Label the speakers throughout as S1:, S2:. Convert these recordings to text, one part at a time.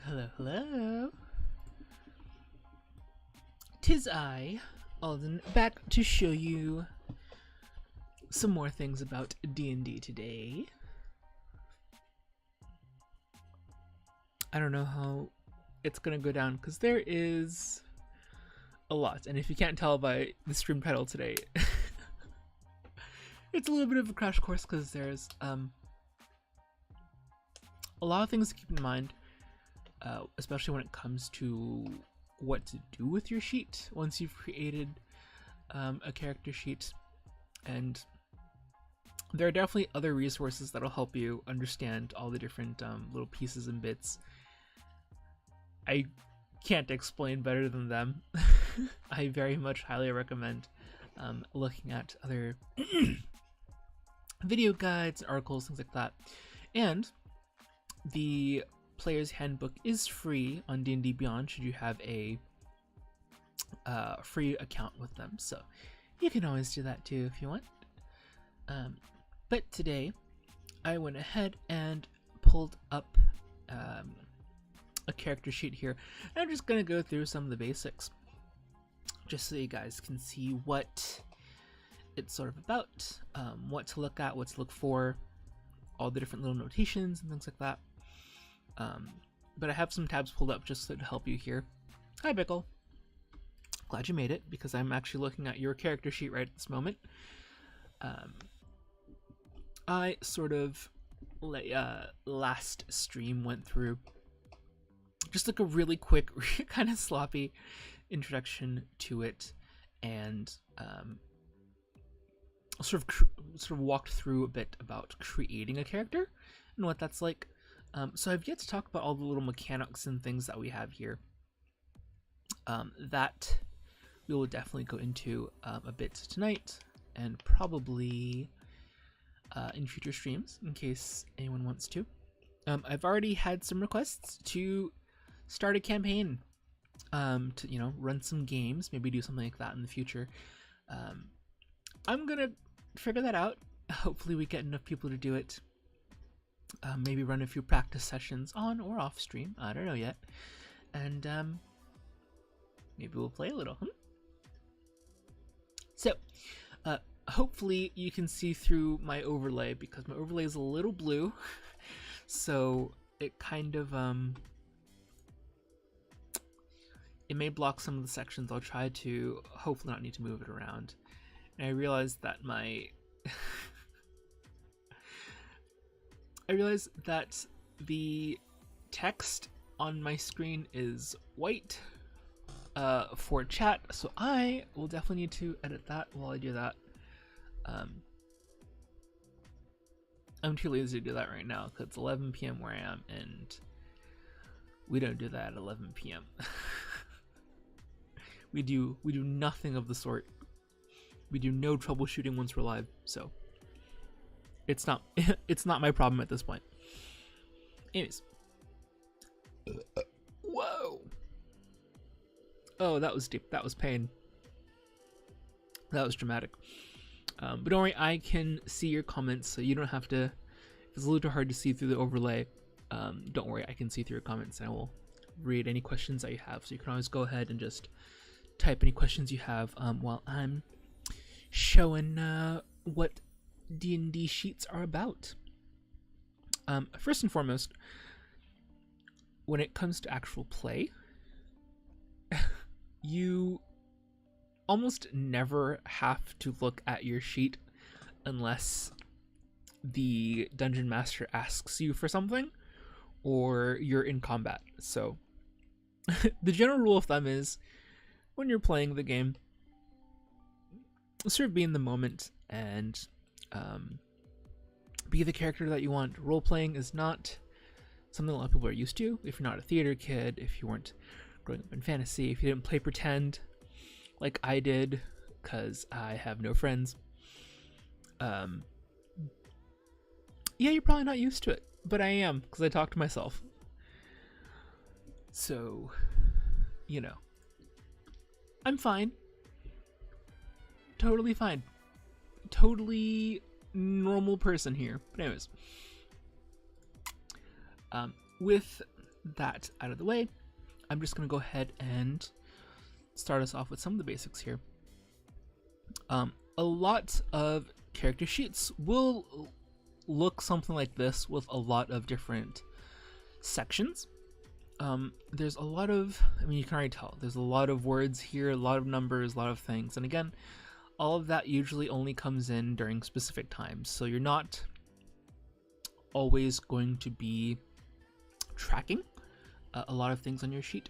S1: Hello, hello. 'Tis I, Alden, back to show you some more things about D&D today. I don't know how it's gonna go down because there is a lot, and if you can't tell by the stream title today, it's a little bit of a crash course because there's a lot of things to keep in mind, especially when it comes to what to do with your sheet once you've created a character sheet. And there are definitely other resources that'll help you understand all the different little pieces and bits. I can't explain better than them. I very much highly recommend looking at other video guides, articles, things like that. And the Player's Handbook is free on D&D Beyond should you have a free account with them, so you can always do that too if you want. But today I went ahead and pulled up a character sheet here. I'm just gonna go through some of the basics just so you guys can see what it's sort of about, what to look at, what to look for, all the different little notations and things like that. But I have some tabs pulled up just to help you here. Hi, Bickle. Glad you made it, because I'm actually looking at your character sheet right at this moment. I sort of, last stream went through just like a really quick, kind of sloppy introduction to it, and sort of walked through a bit about creating a character and what that's like. So I've yet to talk about all the little mechanics and things that we have here. That we will definitely go into a bit tonight, and probably in future streams, in case anyone wants to. I've already had some requests to start a campaign, to run some games, maybe do something like that in the future. I'm gonna figure that out. Hopefully we get enough people to do it. Maybe run a few practice sessions on or off stream, I don't know yet, and maybe we'll play a little. So hopefully you can see through my overlay, because my overlay is a little blue, so it kind of it may block some of the sections. I'll try to hopefully not need to move it around. And I realized that the text on my screen is white for chat, so I will definitely need to edit that while I do that. I'm too lazy to do that right now because it's 11 p.m. where I am, and we don't do that at 11 p.m. we do nothing of the sort. We do no troubleshooting once we're live, so it's not my problem at this point. Anyways. Whoa. Oh, that was deep. That was pain. That was dramatic. But don't worry, I can see your comments, so you don't have to. If it's a little too hard to see through the overlay, don't worry, I can see through your comments, and I will read any questions that you have. So you can always go ahead and just type any questions you have while I'm showing what D&D sheets are about. First and foremost, when it comes to actual play, you almost never have to look at your sheet unless the dungeon master asks you for something or you're in combat. So the general rule of thumb is, when you're playing the game, sort of be in the moment and be the character that you want. Role-playing is not something a lot of people are used to. If you're not a theater kid, if you weren't growing up in fantasy, if you didn't play pretend like I did, because I have no friends, yeah, you're probably not used to it, but I am, because I talk to myself. So, I'm fine. Totally fine. Totally normal person here. But anyways, with that out of the way, I'm just going to go ahead and start us off with some of the basics here. A lot of character sheets will look something like this with a lot of different sections. There's a lot of, I mean, you can already tell, there's a lot of words here, a lot of numbers, a lot of things. And again, all of that usually only comes in during specific times. So you're not always going to be tracking a lot of things on your sheet.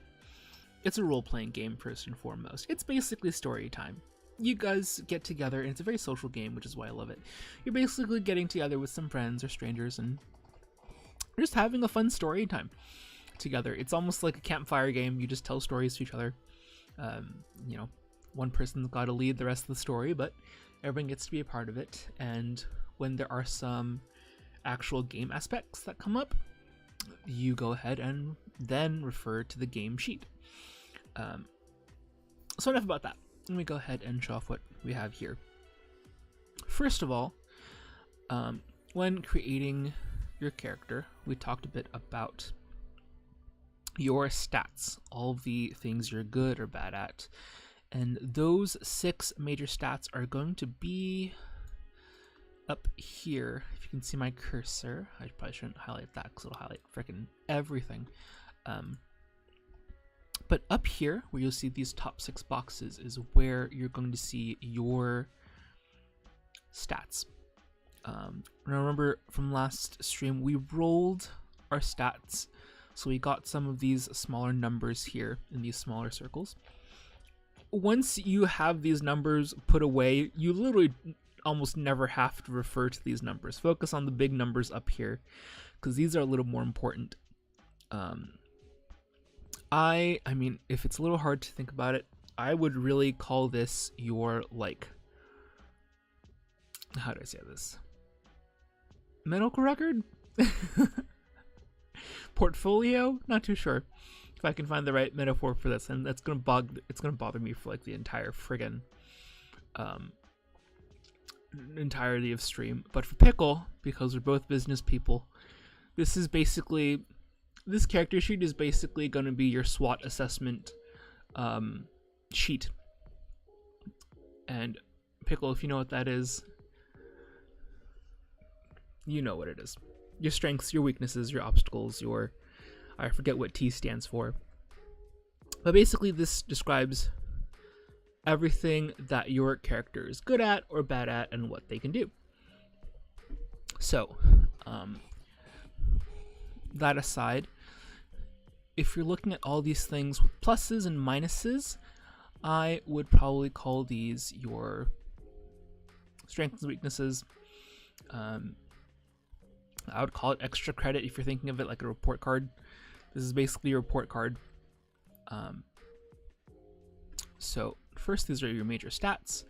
S1: It's a role-playing game first and foremost. It's basically story time. You guys get together, and it's a very social game, which is why I love it. You're basically getting together with some friends or strangers and just having a fun story time together. It's almost like a campfire game. You just tell stories to each other. You know, one person's got to lead the rest of the story, but everyone gets to be a part of it. And when there are some actual game aspects that come up, you go ahead and then refer to the game sheet. So enough about that. Let me go ahead and show off what we have here. First of all, when creating your character, we talked a bit about your stats, all the things you're good or bad at. And those 6 major stats are going to be up here. If you can see my cursor, I probably shouldn't highlight that because it'll highlight freaking everything. But up here, where you'll see these top 6 boxes, is where you're going to see your stats. Now remember from last stream, we rolled our stats, so we got some of these smaller numbers here in these smaller circles. Once you have these numbers put away, you literally almost never have to refer to these numbers. Focus on the big numbers up here, because these are a little more important. I mean, if it's a little hard to think about it, I would really call this your, like, how do I say this? Medical record? Portfolio? Not too sure if I can find the right metaphor for this, and it's gonna bother me for like the entire friggin' entirety of stream. But for Pickle, because we're both business people, this character sheet is basically going to be your SWOT assessment sheet. And Pickle, if you know what that is, you know what it is. Your strengths, your weaknesses, your obstacles, I forget what T stands for. But basically this describes everything that your character is good at or bad at and what they can do. So, that aside, if you're looking at all these things with pluses and minuses, I would probably call these your strengths and weaknesses. I would call it extra credit if you're thinking of it like a report card. This is basically your report card. So first, these are your major stats.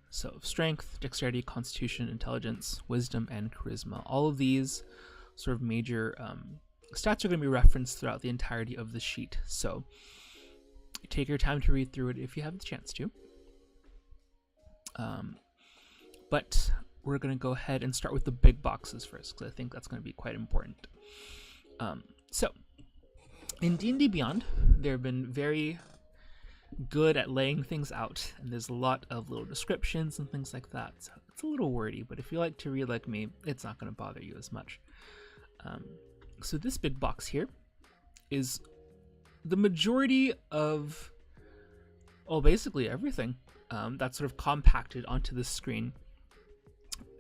S1: So strength, dexterity, constitution, intelligence, wisdom, and charisma. All of these sort of major stats are going to be referenced throughout the entirety of the sheet. So take your time to read through it if you have the chance to. But we're going to go ahead and start with the big boxes first, because I think that's going to be quite important. So in D&D Beyond, they've been very good at laying things out, and there's a lot of little descriptions and things like that. So it's a little wordy, but if you like to read like me, it's not going to bother you as much. So this big box here is the majority of, basically everything that's sort of compacted onto this screen.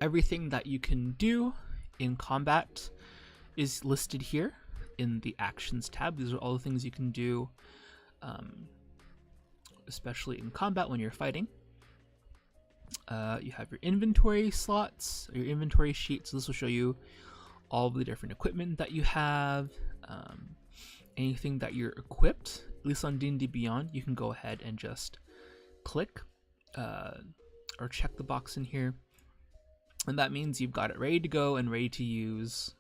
S1: Everything that you can do in combat is listed here in the Actions tab. These are all the things you can do, especially in combat when you're fighting. You have your inventory slots, your inventory sheet. So this will show you all of the different equipment that you have, anything that you're equipped. At least on D&D Beyond, you can go ahead and just click or check the box in here. And that means you've got it ready to go and ready to use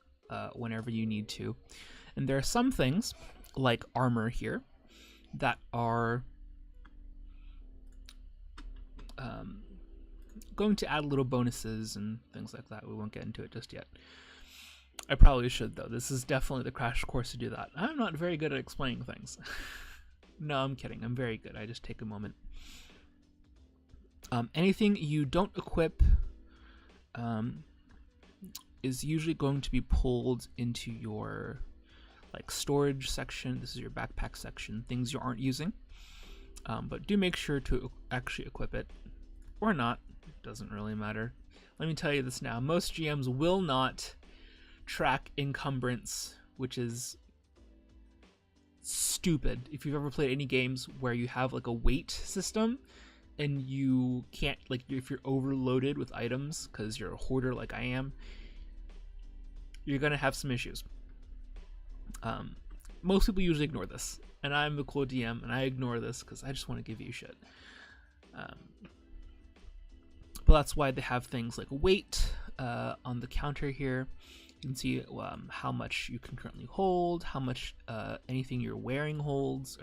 S1: whenever you need to. And there are some things, like armor here, that are going to add little bonuses and things like that. We won't get into it just yet. I probably should, though. This is definitely the crash course to do that. I'm not very good at explaining things. No, I'm kidding. I'm very good. I just take a moment. Anything you don't equip is usually going to be pulled into your like storage section. This is your backpack section, things you aren't using. But do make sure to actually equip it, or not. It doesn't really matter. Let me tell you this now. Most GMs will not track encumbrance, which is stupid. If you've ever played any games where you have like a weight system and you can't, like, if you're overloaded with items because you're a hoarder like I am, you're gonna have some issues. Most people usually ignore this, and I'm the cool DM and I ignore this because I just want to give you shit. But that's why they have things like weight on the counter here. You can see how much you can currently hold, how much anything you're wearing holds,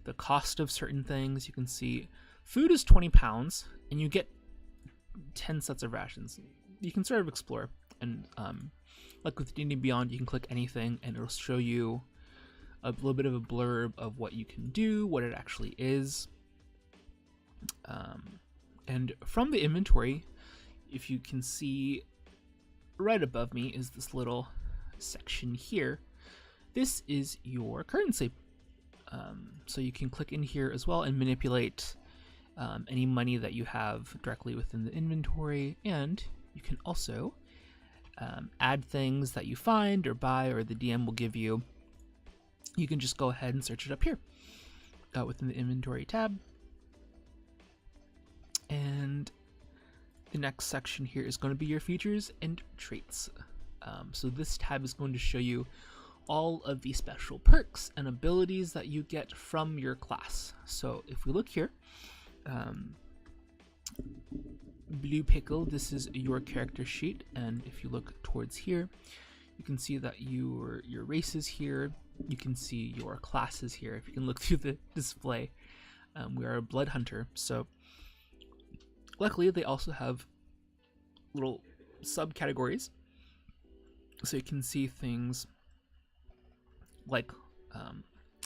S1: the cost of certain things. You can see food is 20 pounds, and you get 10 sets of rations. You can sort of explore, and like with D&D Beyond, you can click anything, and it'll show you a little bit of a blurb of what you can do, what it actually is. And from the inventory, if you can see, right above me is this little section here. This is your currency. So you can click in here as well and manipulate any money that you have directly within the inventory, and you can also add things that you find or buy or the DM will give you. You can just go ahead and search it up here within the inventory tab. And the next section here is going to be your features and traits. So this tab is going to show you all of the special perks and abilities that you get from your class. So if we look here, Blue Pickle, this is your character sheet, and if you look towards here, you can see that your race is here. You can see your classes here. If you can look through the display, we are a blood hunter. So luckily, they also have little subcategories, so you can see things like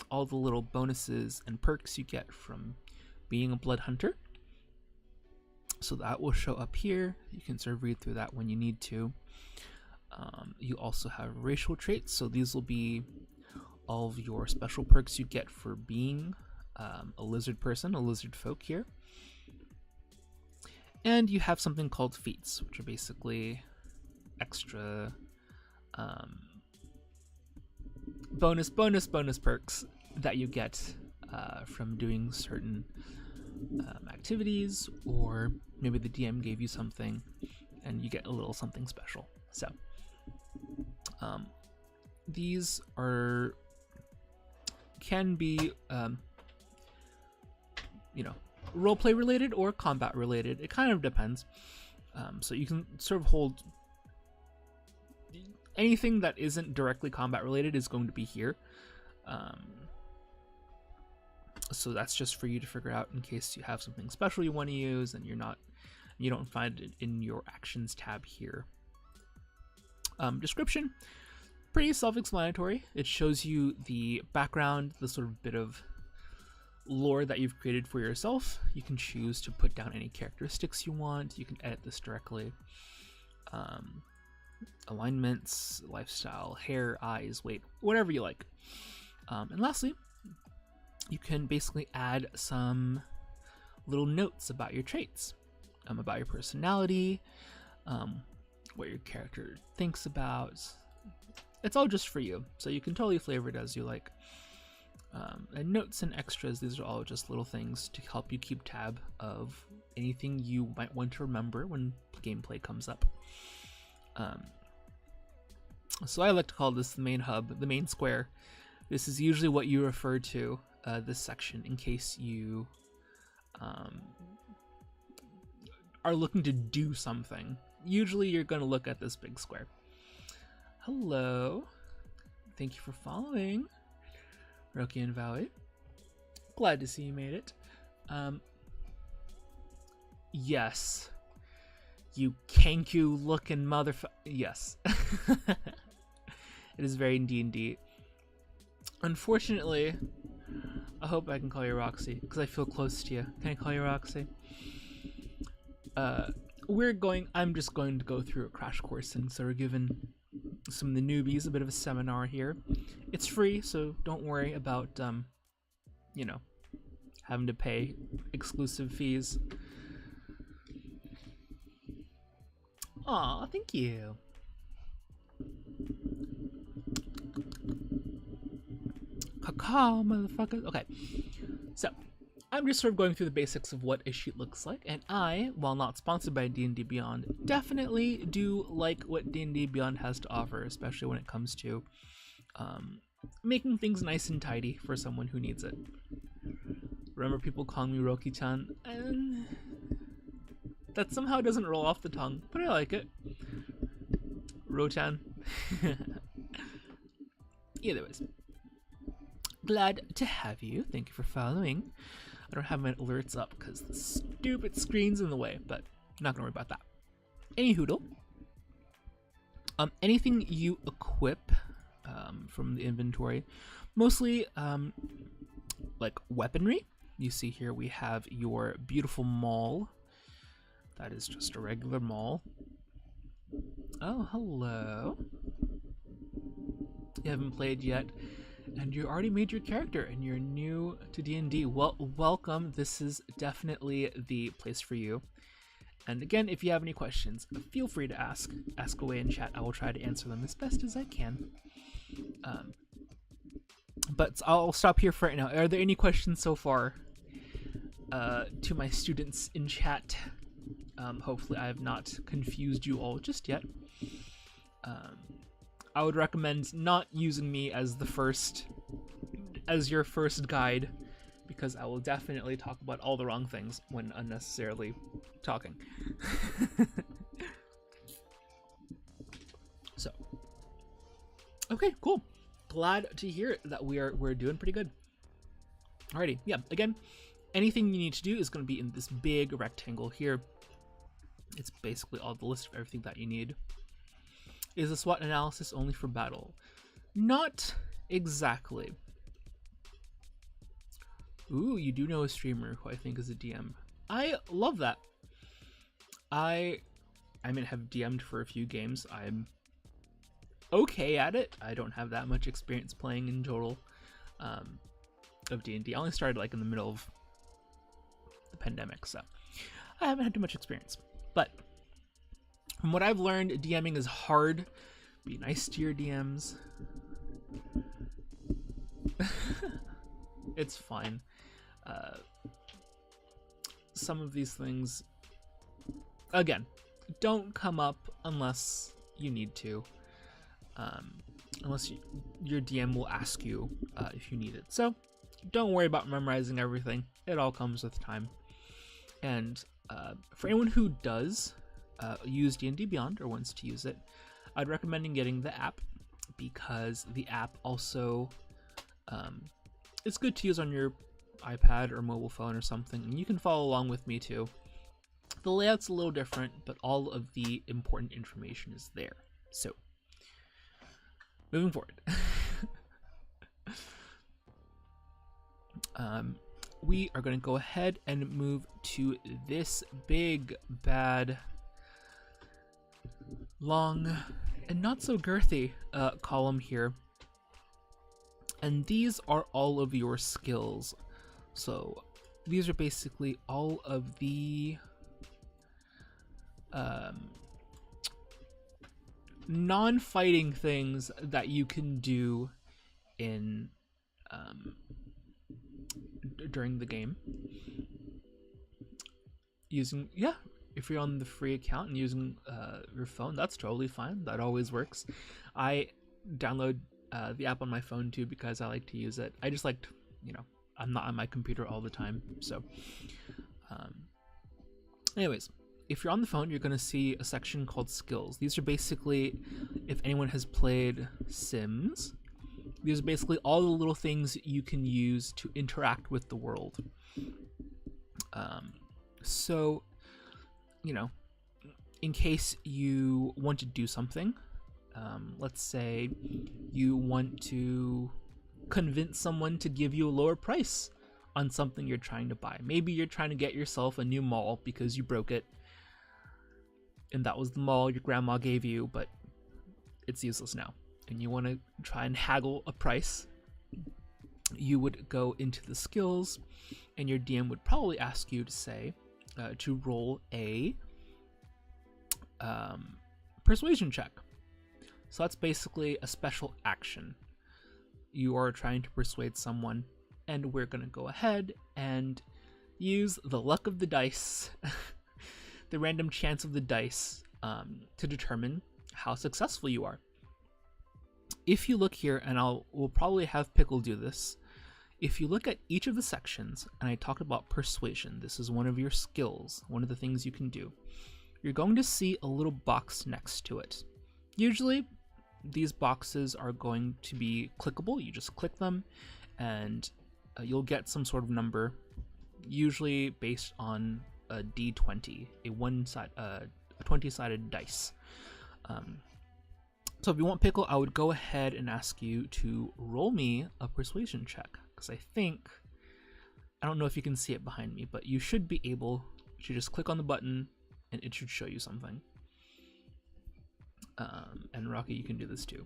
S1: all the little bonuses and perks you get from being a blood hunter. So that will show up here. You can sort of read through that when you need to. You also have racial traits, so these will be all of your special perks you get for being a lizard person, a lizard folk here. And you have something called feats, which are basically extra bonus perks that you get from doing certain activities, or maybe the DM gave you something and you get a little something special. So these can be roleplay related or combat related. It kind of depends. So you can sort of hold anything that isn't directly combat related is going to be here. So that's just for you to figure out in case you have something special you want to use and you don't find it in your actions tab here. Description, pretty self-explanatory. It shows you the background, the sort of bit of lore that you've created for yourself. You can choose to put down any characteristics you want. You can edit this directly. Alignments, lifestyle, hair, eyes, weight, whatever you like. And lastly, you can basically add some little notes about your traits, about your personality, what your character thinks about. It's all just for you, so you can totally flavor it as you like. And notes and extras, these are all just little things to help you keep tab of anything you might want to remember when gameplay comes up. So I like to call this the main hub, the main square. This is usually what you refer to this section in case you are looking to do something. Usually you're going to look at this big square. Hello. Thank you for following, Roki and Valley. Glad to see you made it. Yes. You kanku looking motherfucker. Yes. It is very D&D. Unfortunately, I hope I can call you Roxy, because I feel close to you. Can I call you Roxy? I'm just going to go through a crash course, and so we're giving some of the newbies a bit of a seminar here. It's free, so don't worry about, you know, having to pay exclusive fees. Aw, thank you. Caw, motherfucker. Okay, so I'm just sort of going through the basics of what a sheet looks like, and I, while not sponsored by D&D Beyond, definitely do like what D&D Beyond has to offer, especially when it comes to making things nice and tidy for someone who needs it. Remember people calling me Roki-chan? And that somehow doesn't roll off the tongue, but I like it. Ro-chan. Either ways. Glad to have you. Thank you for following. I don't have my alerts up because the stupid screen's in the way, but I'm not gonna worry about that. Any hoodle. Anything you equip from the inventory, mostly like weaponry. You see here we have your beautiful maul. That is just a regular maul. Oh, hello. You haven't played yet, and you already made your character, and you're new to D&D. Well, welcome. This is definitely the place for you. And again, if you have any questions, feel free to ask away in chat. I will try to answer them as best as I can. But I'll stop here for right now. Are there any questions so far to my students in chat? Hopefully I have not confused you all just yet. I would recommend not using me as your first guide, because I will definitely talk about all the wrong things when unnecessarily talking. So, okay, cool. Glad to hear that we're doing pretty good. Alrighty, yeah. Again, anything you need to do is going to be in this big rectangle here. It's basically all the list of everything that you need. Is a SWOT analysis only for battle? Not exactly. Ooh, you do know a streamer who I think is a DM. I love that. I mean, have DM'd for a few games. I'm okay at it. I don't have that much experience playing in total of D&D. I only started like in the middle of the pandemic, so I haven't had too much experience. But from what I've learned, DMing is hard. Be nice to your DMs. It's fine. Some of these things, again, don't come up unless you need to. Unless your DM will ask you if you need it. So don't worry about memorizing everything. It all comes with time. And for anyone who does use D&D Beyond or wants to use it, I'd recommend getting the app, because the app also it's good to use on your iPad or mobile phone or something, and you can follow along with me too. The layout's a little different, but all of the important information is there. So, moving forward. We are going to go ahead and move to this big, bad, long, and not so girthy column here. And these are all of your skills. So these are basically all of the non-fighting things that you can do in during the game. Using, yeah, if you're on the free account and using your phone, that's totally fine. That always works. I download the app on my phone too, because I like to use it. I just like to, you know, I'm not on my computer all the time. So anyways, if you're on the phone, you're going to see a section called skills. These are basically, if anyone has played Sims, these are basically all the little things you can use to interact with the world. So, you know, in case you want to do something, Let's say you want to convince someone to give you a lower price on something you're trying to buy. Maybe you're trying to get yourself a new maul because you broke it, and that was the maul your grandma gave you, but it's useless now, and you want to try and haggle a price. You would go into the skills, and your DM would probably ask you to say to roll a persuasion check. So that's basically a special action. You are trying to persuade someone, and we're going to go ahead and use the luck of the dice, the random chance of the dice, to determine how successful you are. If you look here, and we'll probably have Pickle do this, if you look at each of the sections, and I talked about persuasion, this is one of your skills, one of the things you can do, you're going to see a little box next to it. Usually, these boxes are going to be clickable. You just click them, and you'll get some sort of number, usually based on a D20, a 20-sided dice. So if you want Pickle, I would go ahead and ask you to roll me a persuasion check, because I don't know if you can see it behind me, but you should be able to just click on the button and it should show you something. And Rocky, you can do this too.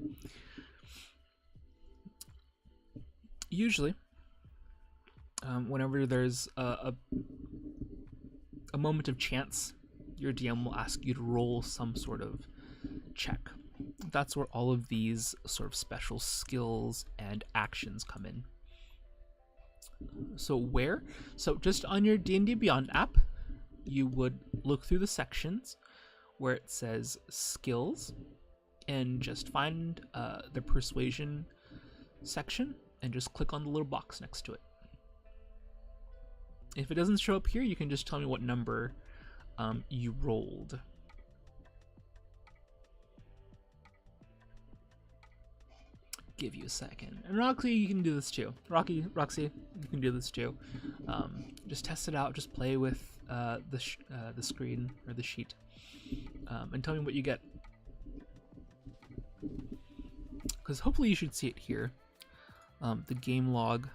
S1: Usually, whenever there's a moment of chance, your DM will ask you to roll some sort of check. That's where all of these sort of special skills and actions come in. So where? So just on your D&D Beyond app, you would look through the sections where it says skills, and just find the persuasion section and just click on the little box next to it. If it doesn't show up here, you can just tell me what number you rolled. Give you a second. And Roxy, you can do this too. Roxy, you can do this too. Just test it out. Just play with the screen or the sheet, and tell me what you get. Because hopefully you should see it here. The game log,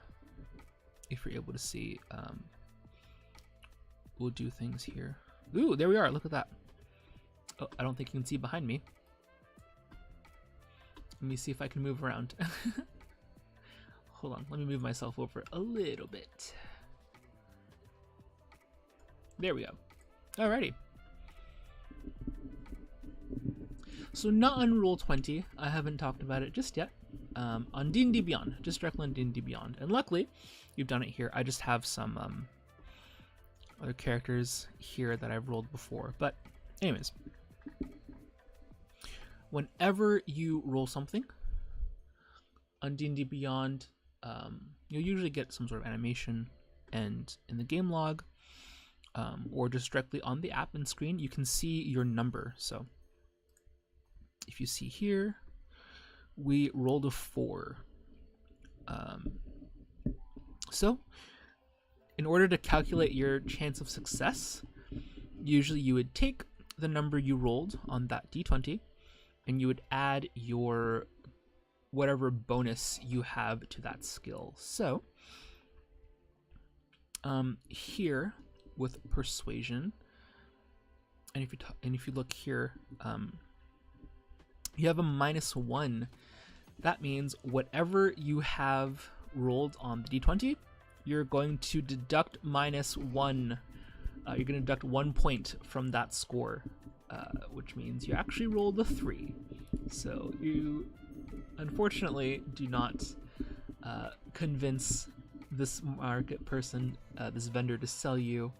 S1: if you're able to see, we'll do things here. Ooh, there we are. Look at that. Oh, I don't think you can see behind me. Let me see if I can move around. Hold on, let me move myself over a little bit. There we go. Alrighty. So not on Roll20, I haven't talked about it just yet. On D&D Beyond, just directly on D&D Beyond. And luckily, you've done it here. I just have some other characters here that I've rolled before. But anyways, whenever you roll something on D&D Beyond, you'll usually get some sort of animation, and in the game log, or just directly on the app and screen, you can see your number. So if you see here, we rolled a 4. So in order to calculate your chance of success, usually you would take the number you rolled on that D20, and you would add your whatever bonus you have to that skill. So here with persuasion, and if you look here, you have a -1. That means whatever you have rolled on the D20, you're going to deduct -1. You're going to deduct 1 point from that score, which means you actually rolled a 3. So you unfortunately do not convince this market person, this vendor, to sell you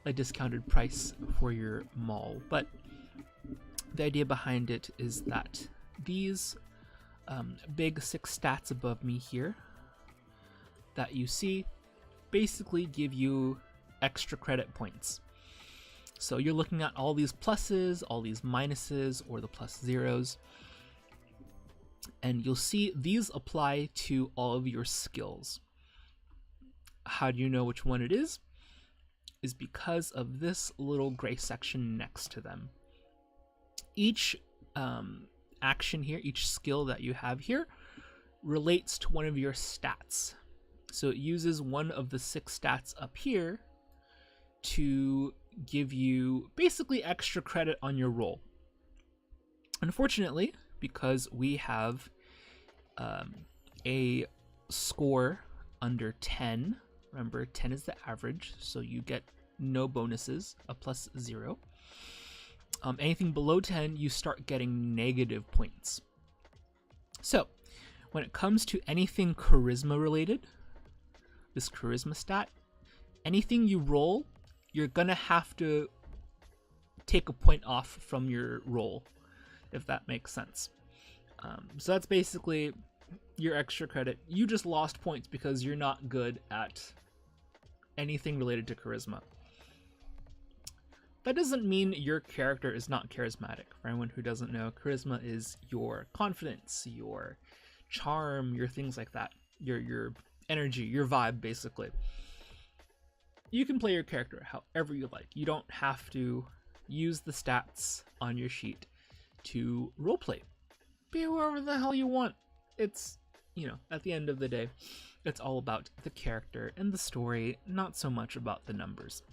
S1: a discounted price for your maul. But the idea behind it is that these big 6 stats above me here that you see basically give you extra credit points. So you're looking at all these pluses, all these minuses, or the plus zeros, and you'll see these apply to all of your skills. How do you know which one it is? Is because of this little gray section next to them. Each action here, each skill that you have here, relates to one of your stats. So it uses one of the 6 stats up here to give you basically extra credit on your roll. Unfortunately, because we have a score under 10, remember 10 is the average, so you get no bonuses, a plus 0. Anything below 10, you start getting negative points. So when it comes to anything charisma related, this charisma stat, anything you roll, you're gonna have to take a point off from your roll, if that makes sense. So that's basically your extra credit. You just lost points because you're not good at anything related to charisma. That doesn't mean your character is not charismatic. For anyone who doesn't know, charisma is your confidence, your charm, your things like that, your energy, your vibe, basically. You can play your character however you like. You don't have to use the stats on your sheet to roleplay. Be whoever the hell you want. It's, you know, at the end of the day, it's all about the character and the story, not so much about the numbers.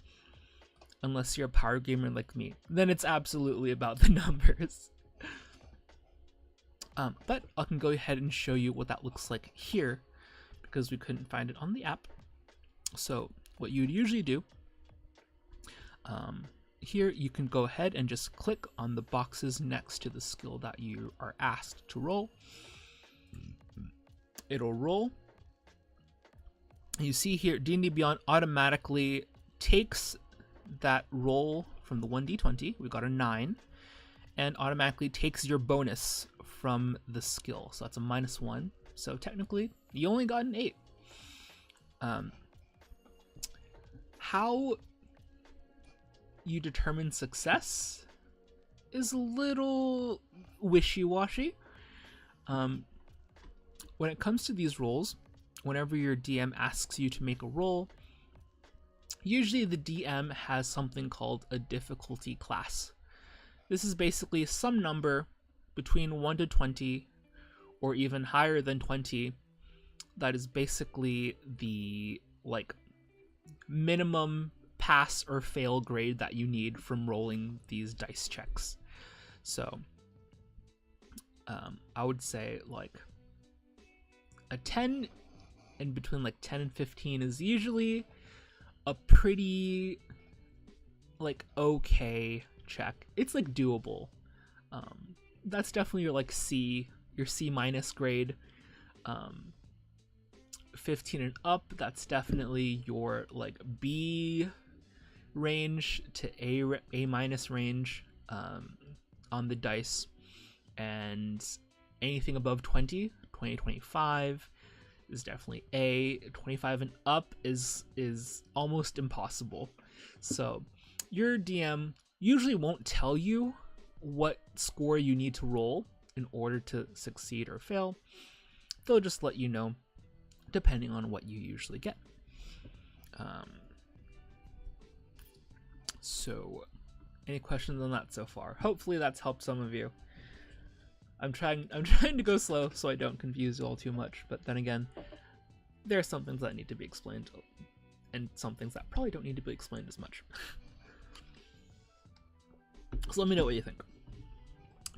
S1: Unless you're a power gamer like me, then it's absolutely about the numbers. But I can go ahead and show you what that looks like here, because we couldn't find it on the app. So what you'd usually do, here you can go ahead and just click on the boxes next to the skill that you are asked to roll. It'll roll. You see here, D&D Beyond automatically takes that roll from the 1d20, we got a 9, and automatically takes your bonus from the skill. So that's a -1. So technically, you only got an 8. How you determine success is a little wishy-washy. When it comes to these rolls, whenever your DM asks you to make a roll, usually the DM has something called a difficulty class. This is basically some number between 1 to 20 or even higher than 20 that is basically the minimum pass or fail grade that you need from rolling these dice checks. So I would say like a 10 in between 10 and 15 is usually a pretty okay check. It's doable. That's definitely your your C minus grade. 15 and up, that's definitely your B range to A minus range on the dice, and anything above 20, 25 is definitely A. 25 and up is almost impossible. So your DM usually won't tell you what score you need to roll in order to succeed or fail. They'll just let you know depending on what you usually get. So any questions on that so far? Hopefully that's helped some of you. I'm trying to go slow so I don't confuse you all too much, but then again, there are some things that need to be explained and some things that probably don't need to be explained as much. So let me know what you think.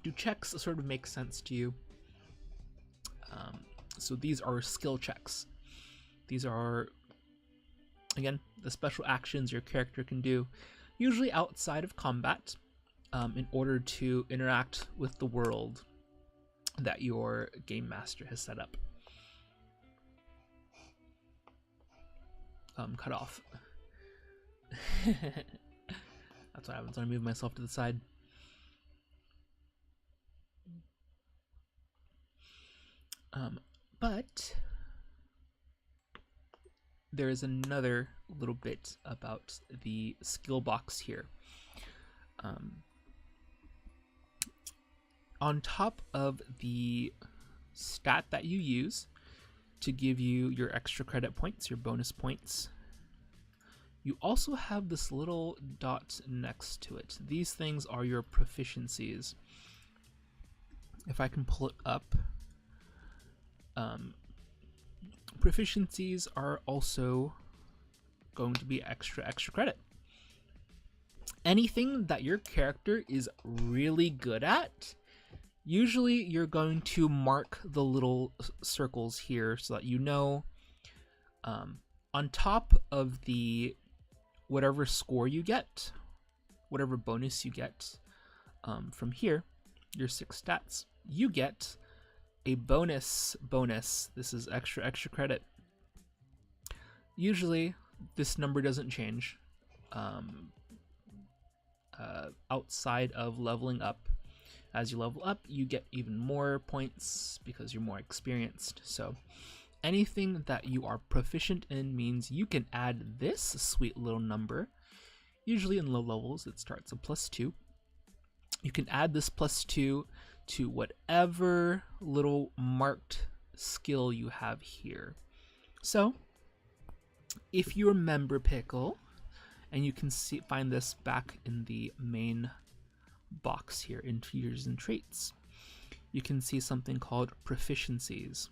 S1: Do checks sort of make sense to you? So these are skill checks. These are, again, the special actions your character can do, usually outside of combat, in order to interact with the world that your game master has set up. Cut off. That's what happens when I move myself to the side. But there is another little bit about the skill box here. On top of the stat that you use to give you your extra credit points, your bonus points, you also have this little dot next to it. These things are your proficiencies. if I can pull it up, proficiencies are also going to be extra credit. Anything that your character is really good at, usually you're going to mark the little circles here so that you know, on top of the whatever score you get, whatever bonus you get from here, your 6 stats, you get a bonus. This is extra credit. Usually this number doesn't change outside of leveling up. As you level up, you get even more points because you're more experienced. So anything that you are proficient in means you can add this sweet little number. Usually in low levels it starts at +2. You can add this +2 to whatever little marked skill you have here. So if you remember Pickle, and you can find this back in the main box here in features and traits, you can see something called proficiencies.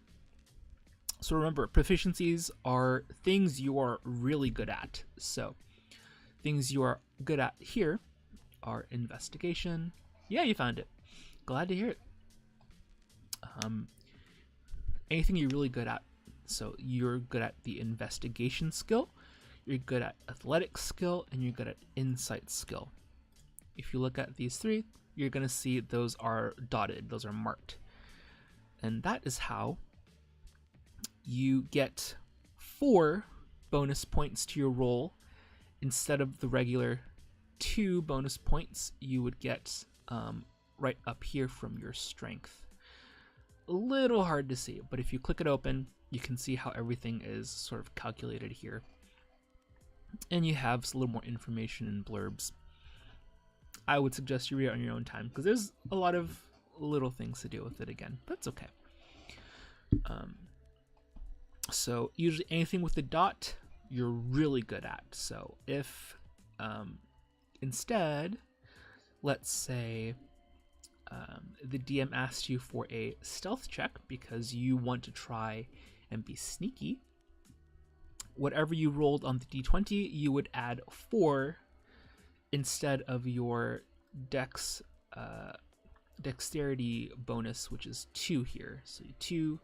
S1: So remember, proficiencies are things you are really good at. So things you are good at here are investigation. Yeah, you found it. Glad to hear it. Anything you're really good at. So you're good at the investigation skill, you're good at athletics skill, and you're good at insight skill. If you look at these 3, you're going to see those are dotted, those are marked. And that is how you get 4 bonus points to your roll. Instead of the regular 2 bonus points you would get right up here from your strength. A little hard to see, but if you click it open, you can see how everything is sort of calculated here. And you have a little more information in blurbs. I would suggest you read it on your own time because there's a lot of little things to do with it again, but it's okay. So usually anything with a dot, you're really good at. So if instead, let's say the DM asked you for a stealth check because you want to try and be sneaky, whatever you rolled on the d20, you would add 4 instead of your dexterity bonus, which is 2 here. So 2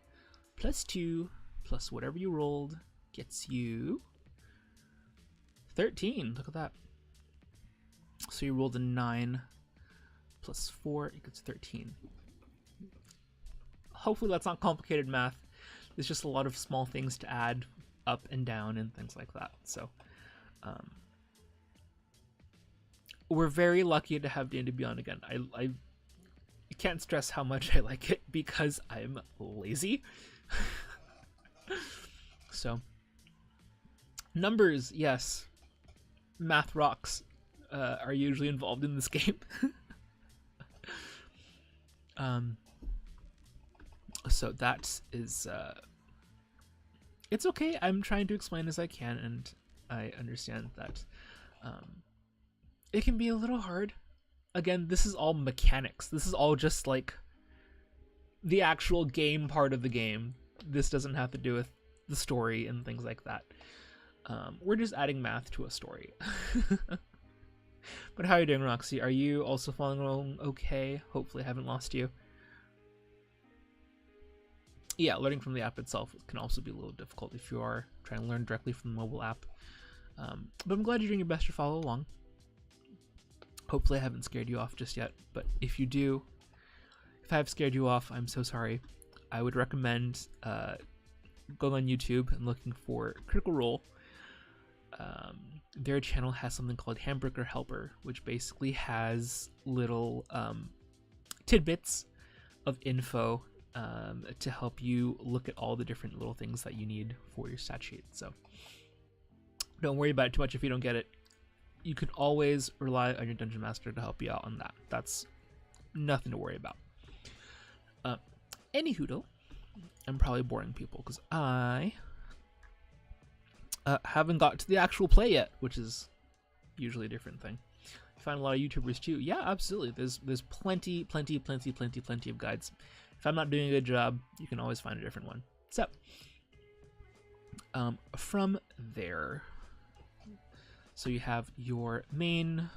S1: plus whatever you rolled gets you 13. Look at that. So you rolled a 9 plus 4, it gets 13. Hopefully that's not complicated math. It's just a lot of small things to add up and down and things like that. So we're very lucky to have D&D Beyond again. I can't stress how much I like it because I'm lazy. So numbers, yes, math rocks are usually involved in this game. So that is it's okay. I'm trying to explain as I can, and I understand that it can be a little hard. Again, this is all mechanics. This is all just like the actual game part of the game. This doesn't have to do with the story and things like that. We're just adding math to a story. But how are you doing, Roxy? Are you also following along okay? Hopefully I haven't lost you. Yeah, learning from the app itself can also be a little difficult if you are trying to learn directly from the mobile app. But I'm glad you're doing your best to follow along. Hopefully I haven't scared you off just yet, but if you do, if I have scared you off, I'm so sorry. I would recommend going on YouTube and looking for Critical Role. Their channel has something called Hamburger Helper, which basically has little tidbits of info to help you look at all the different little things that you need for your stat sheet. So don't worry about it too much if you don't get it. You can always rely on your Dungeon Master to help you out on that. That's nothing to worry about. Anywho, I'm probably boring people because I haven't got to the actual play yet, which is usually a different thing. find a lot of YouTubers too. Yeah, absolutely. There's plenty of guides. If I'm not doing a good job, you can always find a different one. So, from there, so you have your main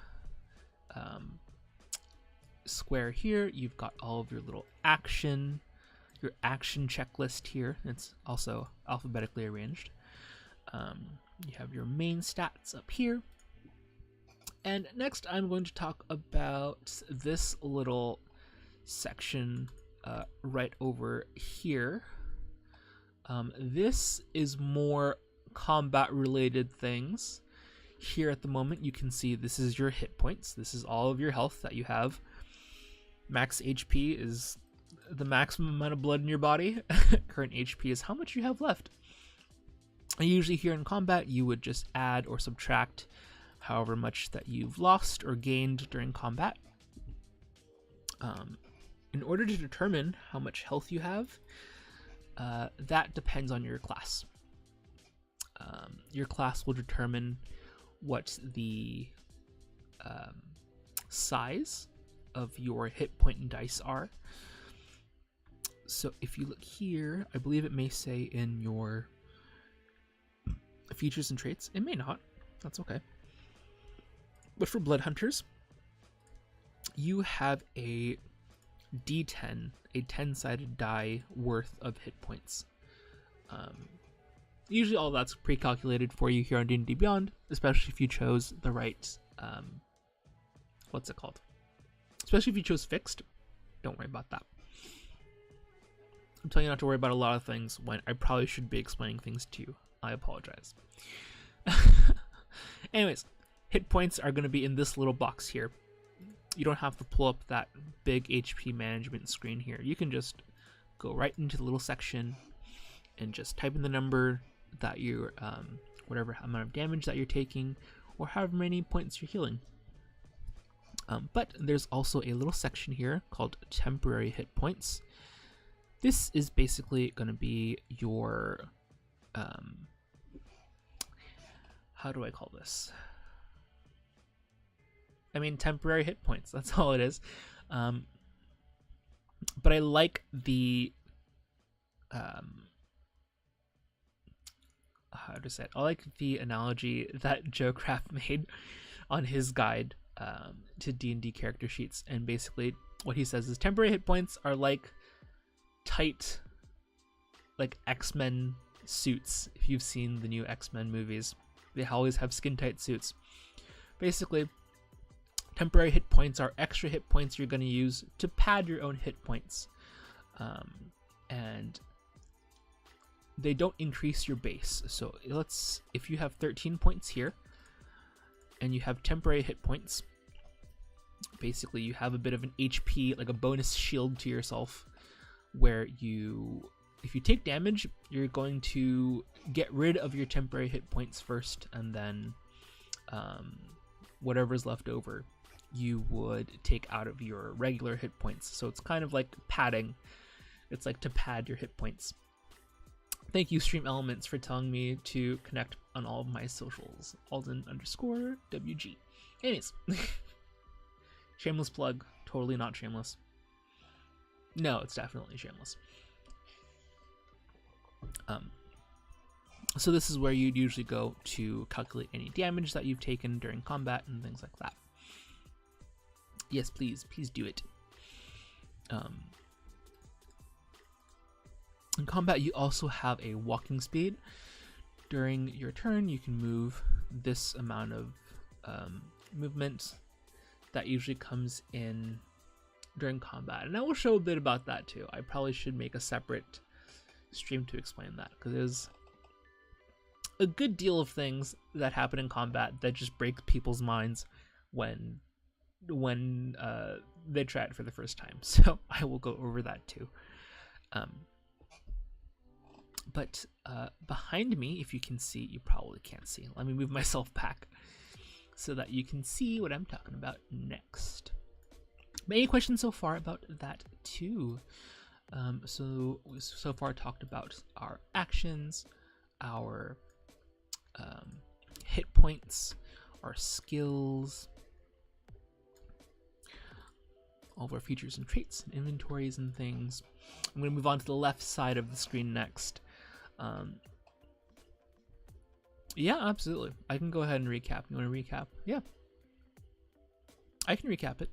S1: square here. You've got all of your little your action checklist here. It's also alphabetically arranged. You have your main stats up here. And next I'm going to talk about this little section right over here. This is more combat related things. Here at the moment you can see this is your hit points. This is all of your health that you have. Max HP is the maximum amount of blood in your body. Current HP is how much you have left. And usually here in combat you would just add or subtract however much that you've lost or gained during combat. In order to determine how much health you have, that depends on your class. Your class will determine what the size of your hit point and dice are. So if you look here, I believe it may say in your features and traits. It may not. That's okay. But for Blood Hunters, you have a D10, a 10-sided die worth of hit points. Usually all that's pre-calculated for you here on D&D Beyond, especially if you chose the right, what's it called? Especially if you chose fixed, don't worry about that. I'm telling you not to worry about a lot of things when I probably should be explaining things to you. I apologize. Anyways, hit points are going to be in this little box here. You don't have to pull up that big HP management screen here. You can just go right into the little section and just type in the number that you're, whatever amount of damage that you're taking, or however many points you're healing. But there's also a little section here called temporary hit points. This is basically going to be your, how do I call this? I mean, temporary hit points, that's all it is. But I like the, how to say it? I like the analogy that Joe Craft made on his guide to D&D character sheets. And basically what he says is temporary hit points are like tight, like X-Men suits. If you've seen the new X-Men movies, they always have skin tight suits. Basically, temporary hit points are extra hit points you're going to use to pad your own hit points. And they don't increase your base. So if you have 13 points here and you have temporary hit points, basically you have a bit of an HP, like a bonus shield to yourself, where if you take damage, you're going to get rid of your temporary hit points first, and then whatever's left over you would take out of your regular hit points. So it's kind of like padding. It's like to pad your hit points. Thank you, Stream Elements, for telling me to connect on all of my socials. Alden_WG. Anyways. Shameless plug. Totally not shameless. No, it's definitely shameless. So this is where you'd usually go to calculate any damage that you've taken during combat and things like that. Yes, please do it. In combat, you also have a walking speed. During your turn, you can move this amount of movement that usually comes in during combat. And I will show a bit about that too. I probably should make a separate stream to explain that, because there's a good deal of things that happen in combat that just break people's minds when they try it for the first time. So I will go over that too. But behind me, if you can see, you probably can't see. Let me move myself back so that you can see what I'm talking about next. But any questions so far about that too? So we so far talked about our actions, our hit points, our skills, all of our features and traits and inventories and things. I'm going to move on to the left side of the screen next. Yeah, absolutely. I can go ahead and recap. You want to recap? Yeah. I can recap it.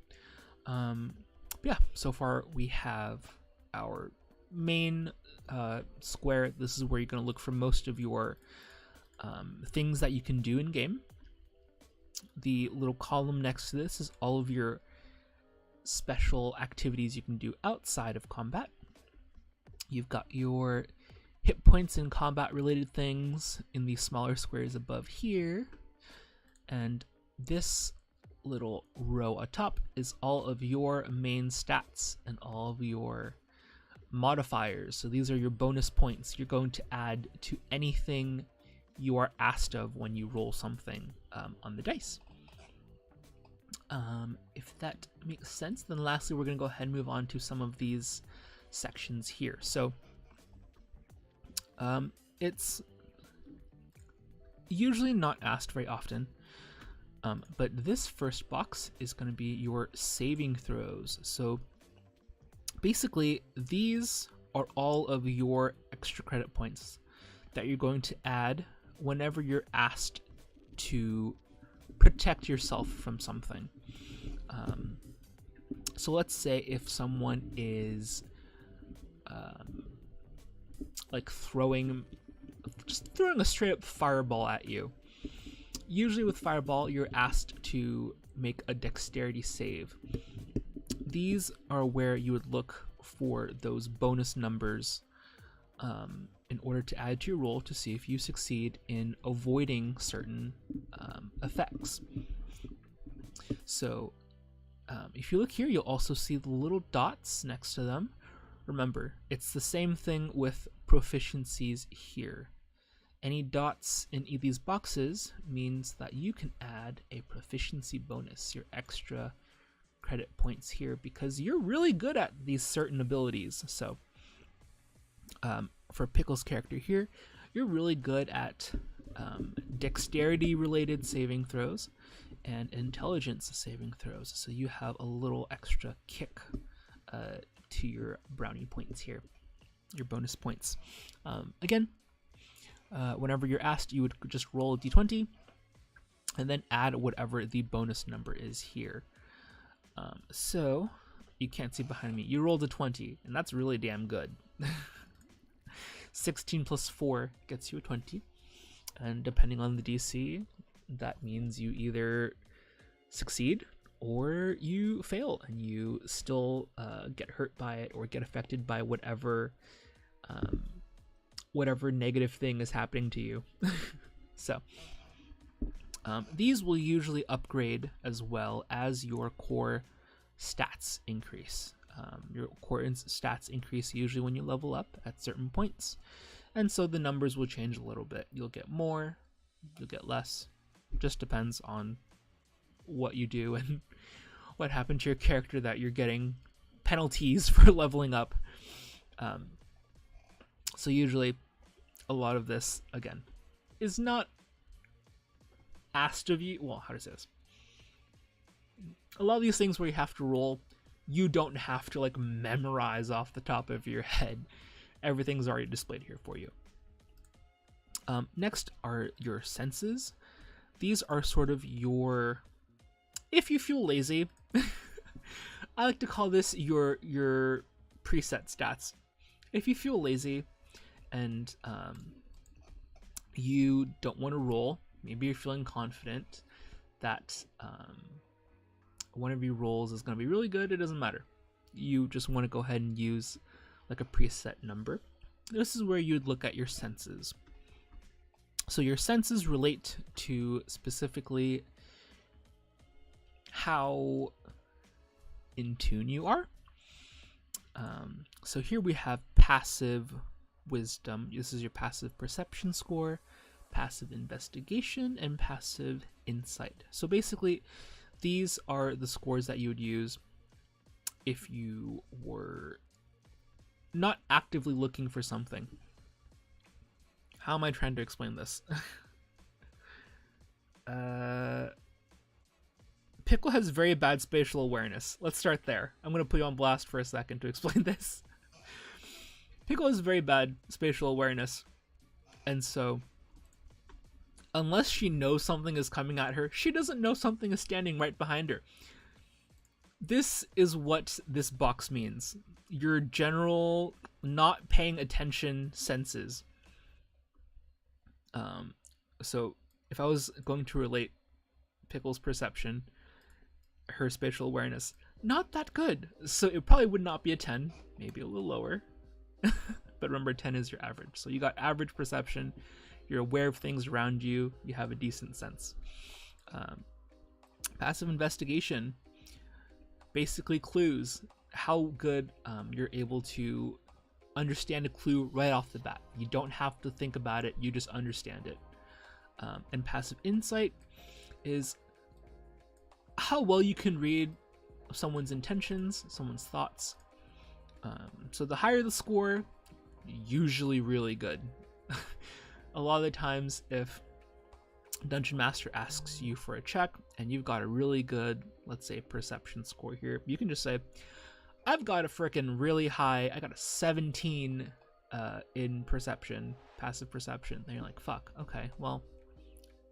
S1: Yeah, so far we have our main square. This is where you're going to look for most of your things that you can do in game. The little column next to this is all of your special activities you can do outside of combat. You've got your hit points and combat related things in the smaller squares above here, and this little row atop is all of your main stats and all of your modifiers. So these are your bonus points you're going to add to anything you are asked of when you roll something on the dice. If that makes sense, then lastly we're going to go ahead and move on to some of these sections here. So it's usually not asked very often, but this first box is going to be your saving throws. So basically these are all of your extra credit points that you're going to add whenever you're asked to protect yourself from something. So let's say if someone is like throwing a straight up fireball at you. Usually with fireball, you're asked to make a dexterity save. These are where you would look for those bonus numbers in order to add to your roll to see if you succeed in avoiding certain effects. So if you look here, you'll also see the little dots next to them. Remember, it's the same thing with proficiencies here. Any dots in each of these boxes means that you can add a proficiency bonus, your extra credit points here, because you're really good at these certain abilities. So for Pickle's character here, you're really good at dexterity related saving throws and intelligence saving throws. So you have a little extra kick to your brownie points here, your bonus points. Again, whenever you're asked, you would just roll a d20 and then add whatever the bonus number is here. So you can't see behind me. You rolled a 20, and that's really damn good. 16 plus 4 gets you a 20, and depending on the DC, that means you either succeed or you fail, and you still get hurt by it or get affected by whatever negative thing is happening to you. So these will usually upgrade as well as your core stats increase. Your core stats increase usually when you level up at certain points, and so the numbers will change a little bit. You'll get more, you'll get less. Just depends on what you do and what happened to your character that you're getting penalties for leveling up. So usually a lot of this, again, is not asked of you. Well, how to say this? A lot of these things where you have to roll, you don't have to like memorize off the top of your head. Everything's already displayed here for you. Next are your senses. These are sort of your, if you feel lazy, I like to call this your preset stats. If you feel lazy and you don't want to roll, maybe you're feeling confident that one of your rolls is going to be really good, it doesn't matter. You just want to go ahead and use like a preset number. This is where you'd look at your senses. So your senses relate to specifically how in tune you are. So here we have passive wisdom. This is your passive perception score, passive investigation, and passive insight. So basically, these are the scores that you would use if you were not actively looking for something. How am I trying to explain this? Pickle has very bad spatial awareness. Let's start there. I'm going to put you on blast for a second to explain this. Pickle has very bad spatial awareness, and so unless she knows something is coming at her, she doesn't know something is standing right behind her. This is what this box means. Your general not paying attention senses. So if I was going to relate Pickle's perception, her spatial awareness, not that good. So it probably would not be a 10, maybe a little lower. But remember, 10 is your average. So you got average perception, you're aware of things around you, you have a decent sense. Passive investigation, basically clues, how good you're able to understand a clue right off the bat. You don't have to think about it, you just understand it. And passive insight is how well you can read someone's intentions, someone's thoughts. So the higher the score, usually really good. A lot of the times, if Dungeon Master asks you for a check and you've got a really good, let's say, perception score here, you can just say, I've got a frickin' really high, I got a 17 in perception, passive perception. And you're like, fuck, okay, well,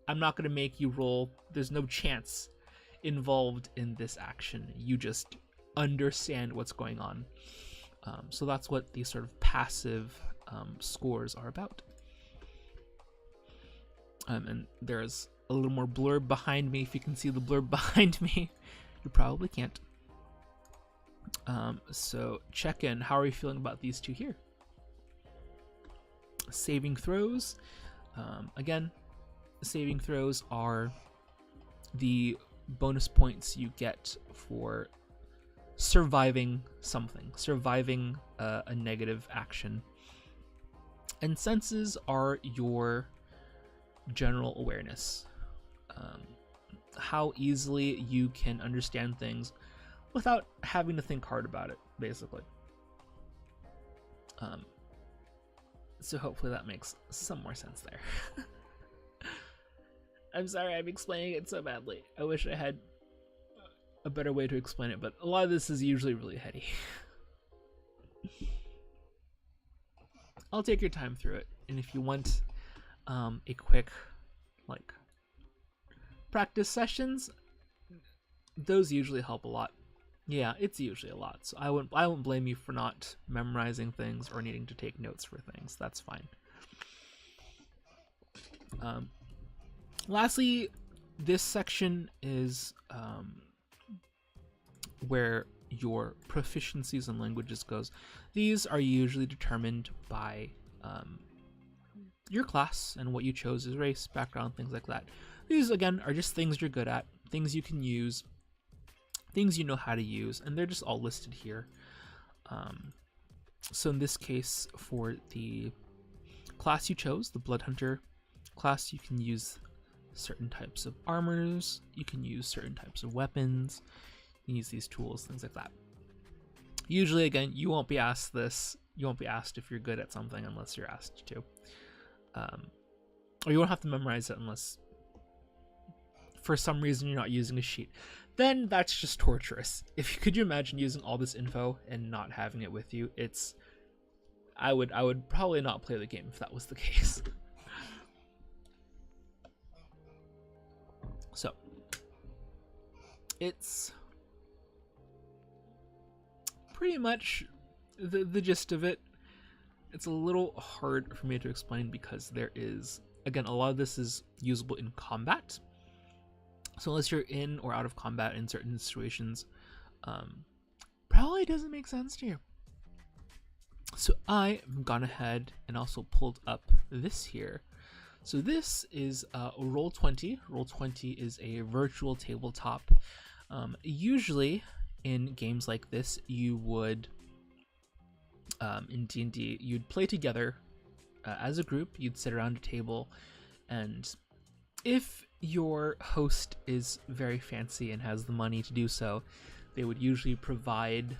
S1: I'm not gonna make you roll. There's no chance involved in this action. You just understand what's going on. So that's what these sort of passive scores are about. And there's a little more blurb behind me. If you can see the blurb behind me, you probably can't. So check in. How are you feeling about these two here? Saving throws. Again, saving throws are the bonus points you get for surviving something, surviving a negative action. And senses are your general awareness, how easily you can understand things without having to think hard about it, basically. So hopefully that makes some more sense there. I'm sorry I'm explaining it so badly. I wish I had a better way to explain it, but a lot of this is usually really heady. I'll take your time through it, and if you want a quick, like, practice sessions, those usually help a lot. Yeah, it's usually a lot, so I won't blame you for not memorizing things or needing to take notes for things. That's fine. Lastly, this section is where your proficiencies in languages goes. These are usually determined by your class and what you chose as race, background, things like that. These, again, are just things you're good at, things you can use, things you know how to use, and they're just all listed here. So in this case, for the class you chose, the Bloodhunter class, you can use certain types of armors, you can use certain types of weapons, you can use these tools, things like that. Usually, again, you won't be asked this, you won't be asked if you're good at something unless you're asked to. Or you won't have to memorize it unless for some reason you're not using a sheet. Then that's just torturous. Could you imagine using all this info and not having it with you? I would probably not play the game if that was the case. So it's pretty much the gist of it. It's a little hard for me to explain because there is, again, a lot of this is usable in combat. So unless you're in or out of combat in certain situations, probably doesn't make sense to you. So I've gone ahead and also pulled up this here. So this is Roll20. Roll20 is a virtual tabletop. Usually in games like this, you would, in D&D, you'd play together as a group. You'd sit around a table, and if your host is very fancy and has the money to do so, they would usually provide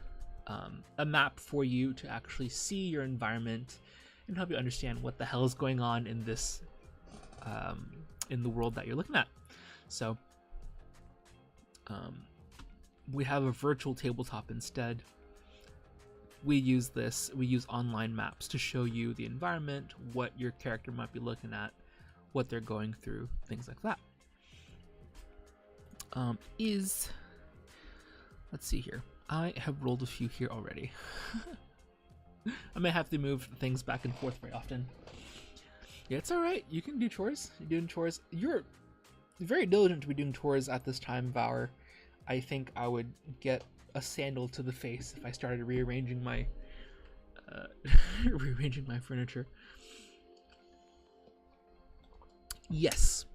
S1: a map for you to actually see your environment and help you understand what the hell is going on in this in the world that you're looking at. So We have a virtual tabletop instead. We use online maps to show you the environment, what your character might be looking at, what they're going through, things like that. Let's see here. I have rolled a few here already. I may have to move things back and forth very often. Yeah, it's alright. You can do chores. You're doing chores. You're very diligent to be doing chores at this time of hour. I think I would get a sandal to the face if I started rearranging my furniture. Yes.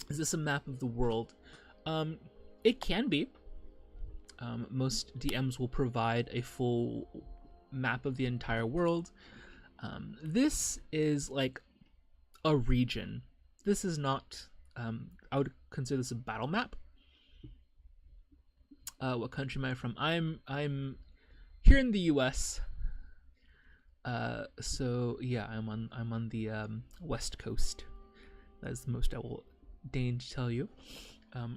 S1: Is this a map of the world? It can be. Most DMs will provide a full map of the entire world. This is like a region. This is not, I would consider this a battle map. What country am I from? I'm here in the US. So yeah, I'm on the West Coast. That's the most I will deign to tell you,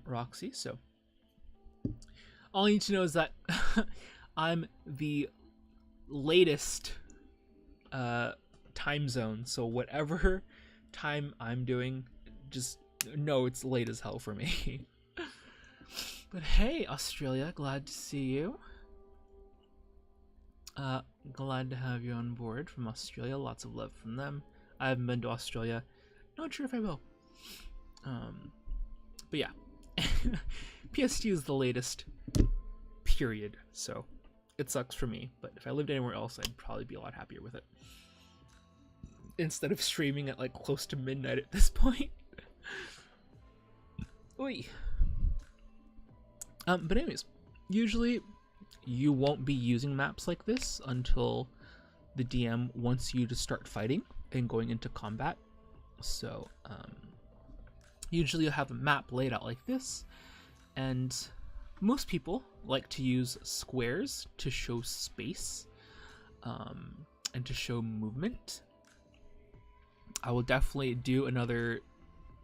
S1: Roxy. So all you need to know is that I'm the latest time zone. So whatever time I'm doing, just know it's late as hell for me. But hey, Australia, glad to see you. Glad to have you on board from Australia. Lots of love from them. I haven't been to Australia. Not sure if I will. But yeah. PST is the latest, period. So it sucks for me. But if I lived anywhere else, I'd probably be a lot happier with it. Instead of streaming at like close to midnight at this point. Oy. But anyways, usually you won't be using maps like this until the DM wants you to start fighting and going into combat. So usually you'll have a map laid out like this, and most people like to use squares to show space and to show movement. I will definitely do another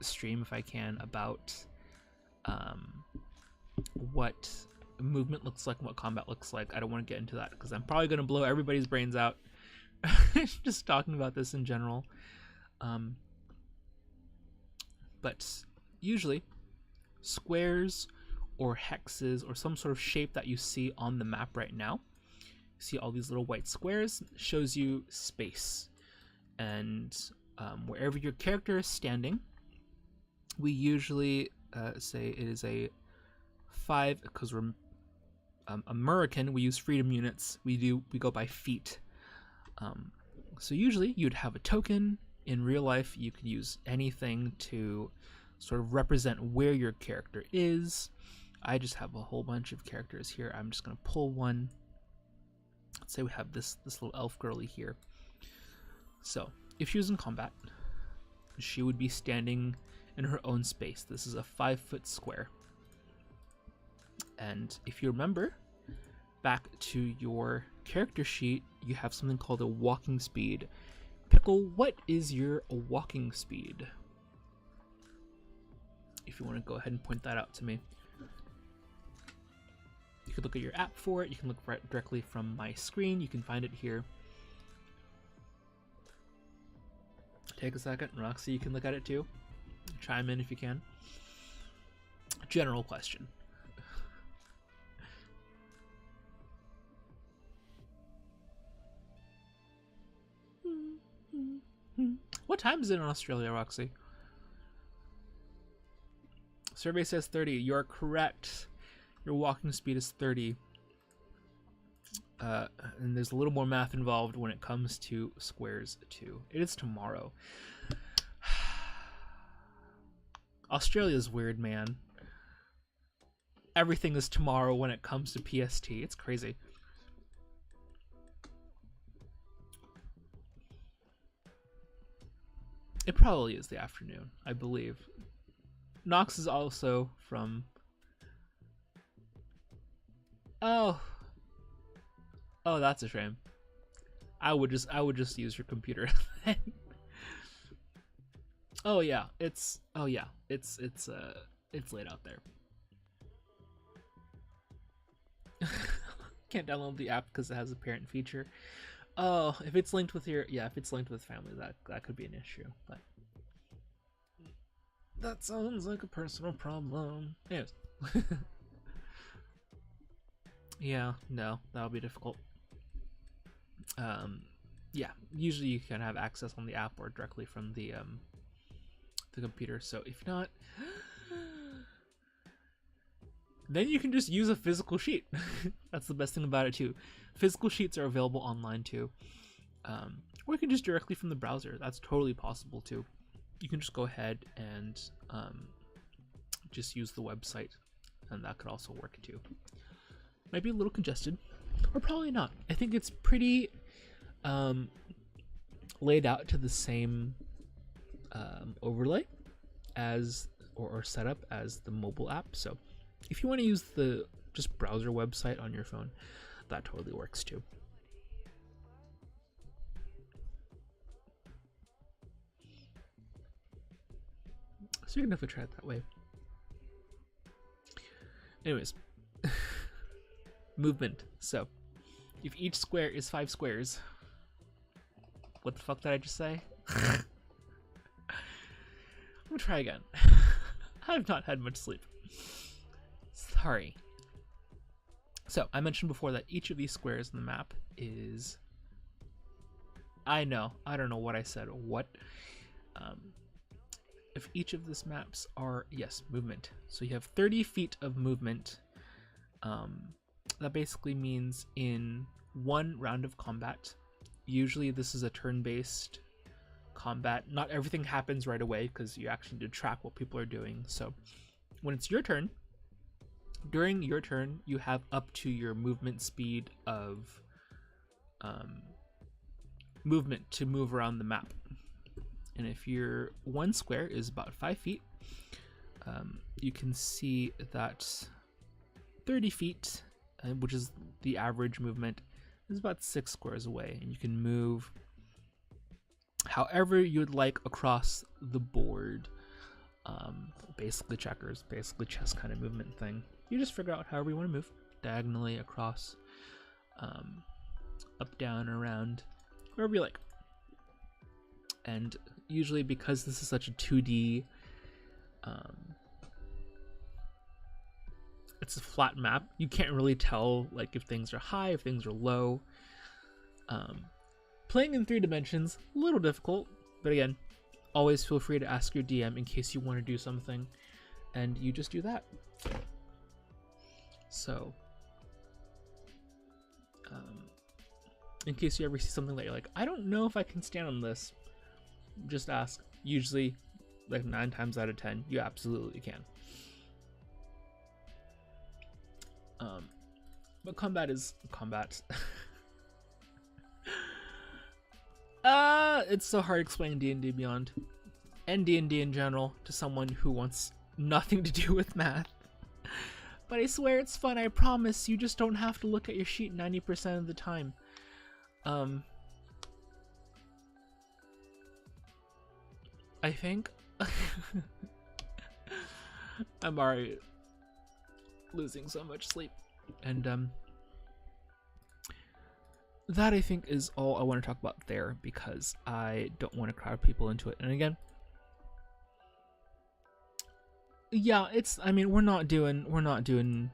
S1: stream if I can about what movement looks like and what combat looks like. I don't want to get into that because I'm probably going to blow everybody's brains out just talking about this in general. But usually squares or hexes or some sort of shape that you see on the map right now, you see all these little white squares, shows you space. And wherever your character is standing, we usually say it is a 5, because we're American, we use freedom units. We go by feet. So usually you'd have a token. In real life, you could use anything to sort of represent where your character is. I just have a whole bunch of characters here. I'm just gonna pull one. Let's say we have this little elf girly here. So if she was in combat, she would be standing in her own space. This is a 5-foot square. And if you remember back to your character sheet, you have something called a walking speed. Pickle, what is your walking speed? If you want to go ahead and point that out to me. You can look at your app for it. You can look right directly from my screen. You can find it here. Take a second. Roxy, you can look at it too. Chime in if you can. General question. What time is it in Australia, Roxy? Survey says 30. You're correct. Your walking speed is 30. And there's a little more math involved when it comes to squares too. It is tomorrow. Australia's weird, man. Everything is tomorrow when it comes to PST. It's crazy. It probably is the afternoon, I believe. Nox is also from... Oh, that's a shame. I would just use your computer. Oh yeah, it's late out there. can't download the app because it has a parent feature. Oh, if it's linked with if it's linked with family, that could be an issue. But that sounds like a personal problem. Anyways. Yeah, no, that'll be difficult. Yeah, usually you can have access on the app or directly from the computer. So if not, then you can just use a physical sheet. That's the best thing about it too. Physical sheets are available online too, or you can just directly from the browser. That's totally possible too. You can just go ahead and just use the website, and that could also work too. Might be a little congested, or probably not. I think it's pretty laid out to the same overlay as or setup as the mobile app. So if you want to use the just browser website on your phone, that totally works too. So you can definitely try it that way. Anyways, movement. So if each square is 5 squares, what the fuck did I just say? I'm gonna try again. I've not had much sleep. Sorry. So I mentioned before that each of these squares in the map is, I don't know what I said. What? If each of these maps are, yes, movement. So you have 30 feet of movement. That basically means in one round of combat, usually this is a turn-based combat. Not everything happens right away because you actually need to track what people are doing. So when it's your turn, during your turn, you have up to your movement speed of movement to move around the map. And if your one square is about 5 feet, you can see that 30 feet, which is the average movement, is about 6 squares away. And you can move however you would like across the board. Basically checkers, basically chess kind of movement thing. You just figure out however you want to move, diagonally, across, up, down, around, wherever you like. And usually because this is such a 2D, it's a flat map, you can't really tell like if things are high, if things are low. Playing in 3 dimensions, a little difficult, but again, always feel free to ask your DM in case you want to do something, and you just do that. So, in case you ever see something that you're like, I don't know if I can stand on this, just ask. Usually, like 9 times out of 10, you absolutely can. But combat is combat. It's so hard explaining D&D Beyond and D&D in general to someone who wants nothing to do with math. But I swear it's fun, I promise. You just don't have to look at your sheet 90% of the time. I think I'm already losing so much sleep. And that I think is all I want to talk about there, because I don't want to crowd people into it. And again, yeah, I mean, we're not doing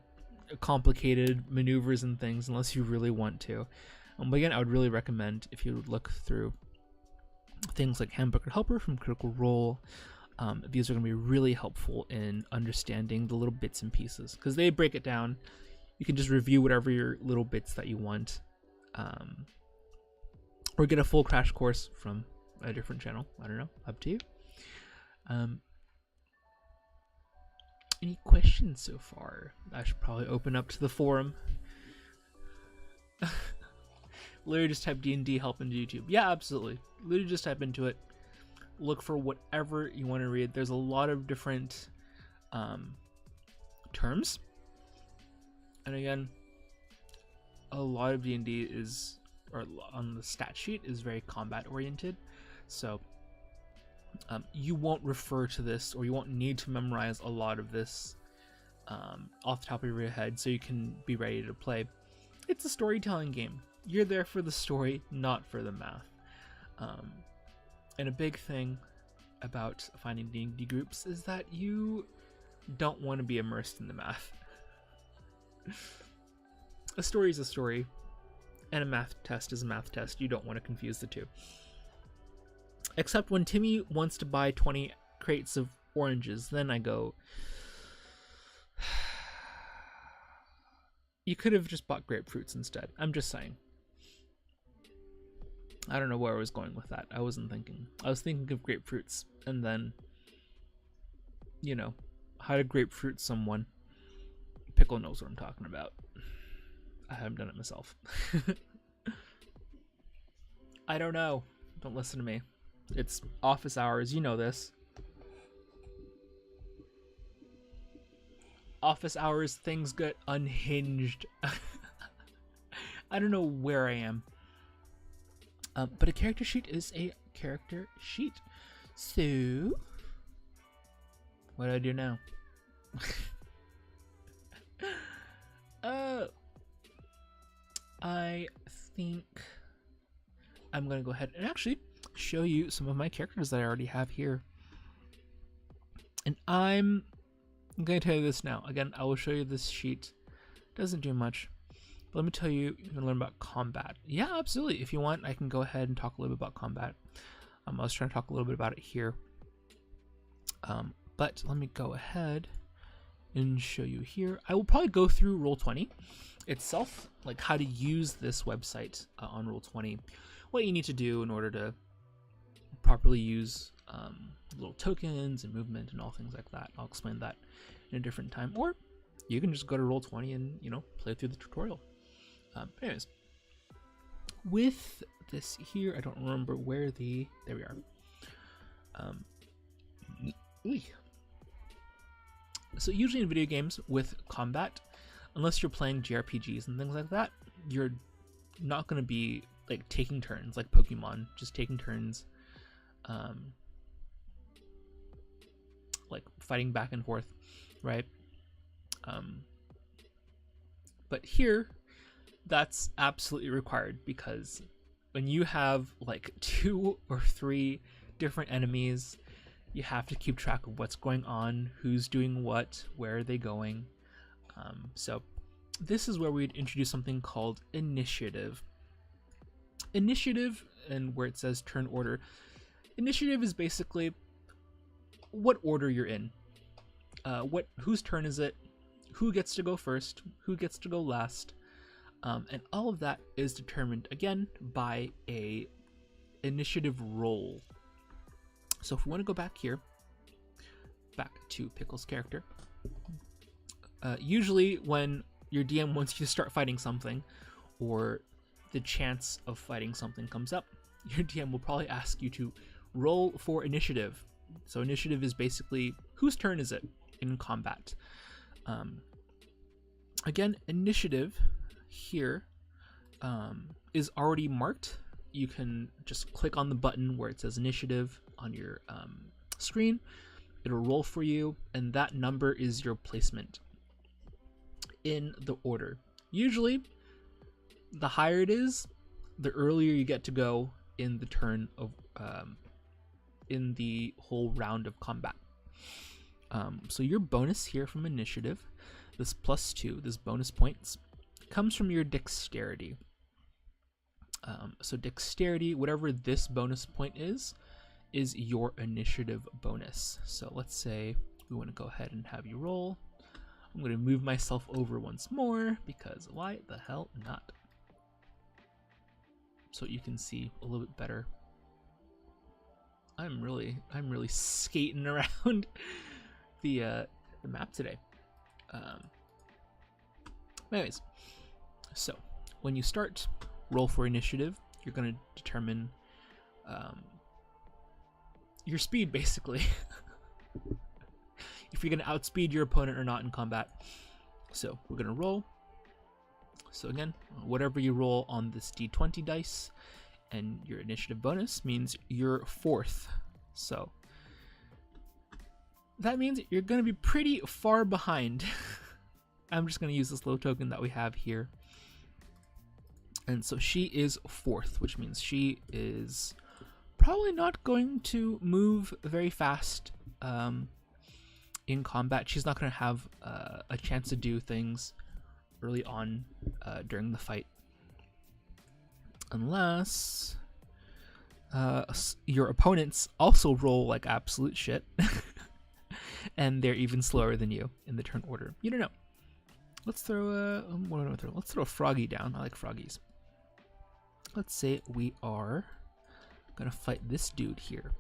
S1: complicated maneuvers and things unless you really want to. But again, I would really recommend if you look through things like Handbook of Helper from Critical Role. These are going to be really helpful in understanding the little bits and pieces, because they break it down. You can just review whatever your little bits that you want, or get a full crash course from a different channel. I don't know, up to you. Any questions so far? I should probably open up to the forum. Literally just type D&D help into YouTube. Yeah, absolutely. Literally just type into it. Look for whatever you want to read. There's a lot of different terms. And again, a lot of D&D is, or on the stat sheet, is very combat oriented. So you won't refer to this, or you won't need to memorize a lot of this off the top of your head, so you can be ready to play. It's a storytelling game. You're there for the story, not for the math. And a big thing about finding D&D groups is that you don't want to be immersed in the math. A story is a story, and a math test is a math test. You don't want to confuse the two. Except when Timmy wants to buy 20 crates of oranges, then I go, you could have just bought grapefruits instead. I'm just saying. I don't know where I was going with that. I wasn't thinking. I was thinking of grapefruits, and then, you know, how to grapefruit someone. Pickle knows what I'm talking about. I haven't done it myself. I don't know. Don't listen to me. It's office hours. You know this. Office hours, things get unhinged. I don't know where I am. But a character sheet is a character sheet. So, what do I do now? I think I'm going to go ahead and actually show you some of my characters that I already have here. And I'm going to tell you this now. Again, I will show you this sheet. Doesn't do much. But let me tell you, you can learn about combat. Yeah, absolutely. If you want, I can go ahead and talk a little bit about combat. I was trying to talk a little bit about it here. But let me go ahead and show you here. I will probably go through Roll20 itself, like how to use this website on Roll20, what you need to do in order to properly use little tokens and movement and all things like that. I'll explain that in a different time, or you can just go to Roll20 and, you know, play through the tutorial. Anyways, with this here, I don't remember where the, there we are. So usually in video games with combat, unless you're playing JRPGs and things like that, you're not going to be like taking turns like Pokemon, just taking turns, like fighting back and forth, right? But here, that's absolutely required, because when you have like 2 or 3 different enemies, you have to keep track of what's going on, who's doing what, where are they going. So this is where we'd introduce something called initiative. Initiative, and where it says turn order, initiative is basically what order you're in. Whose turn is it? Who gets to go first? Who gets to go last? And all of that is determined again by a initiative roll. So if we want to go back here, back to Pickle's character, usually when your DM wants you to start fighting something, or the chance of fighting something comes up, your DM will probably ask you to roll for initiative. So initiative is basically whose turn is it in combat. Again, initiative here is already marked. You can just click on the button where it says initiative on your screen. It'll roll for you, and that number is your placement in the order. Usually, the higher it is, the earlier you get to go in the turn of in the whole round of combat. So your bonus here from initiative, this +2, this bonus points, comes from your dexterity. So dexterity, whatever this bonus point is your initiative bonus. So let's say we want to go ahead and have you roll. I'm going to move myself over once more, because why the hell not? So you can see a little bit better. I'm really skating around the map today. Anyways, so when you start roll for initiative, you're going to determine your speed, basically. If you're going to outspeed your opponent or not in combat. So we're going to roll. So again, whatever you roll on this d20 dice, and your initiative bonus means you're 4th. So that means you're going to be pretty far behind. I'm just going to use this little token that we have here. And so she is 4th, which means she is probably not going to move very fast in combat. She's not going to have a chance to do things early on during the fight. Unless your opponents also roll like absolute shit. And they're even slower than you in the turn order. You don't know. Let's throw let's throw a froggy down. I like froggies. Let's say we are gonna fight this dude here.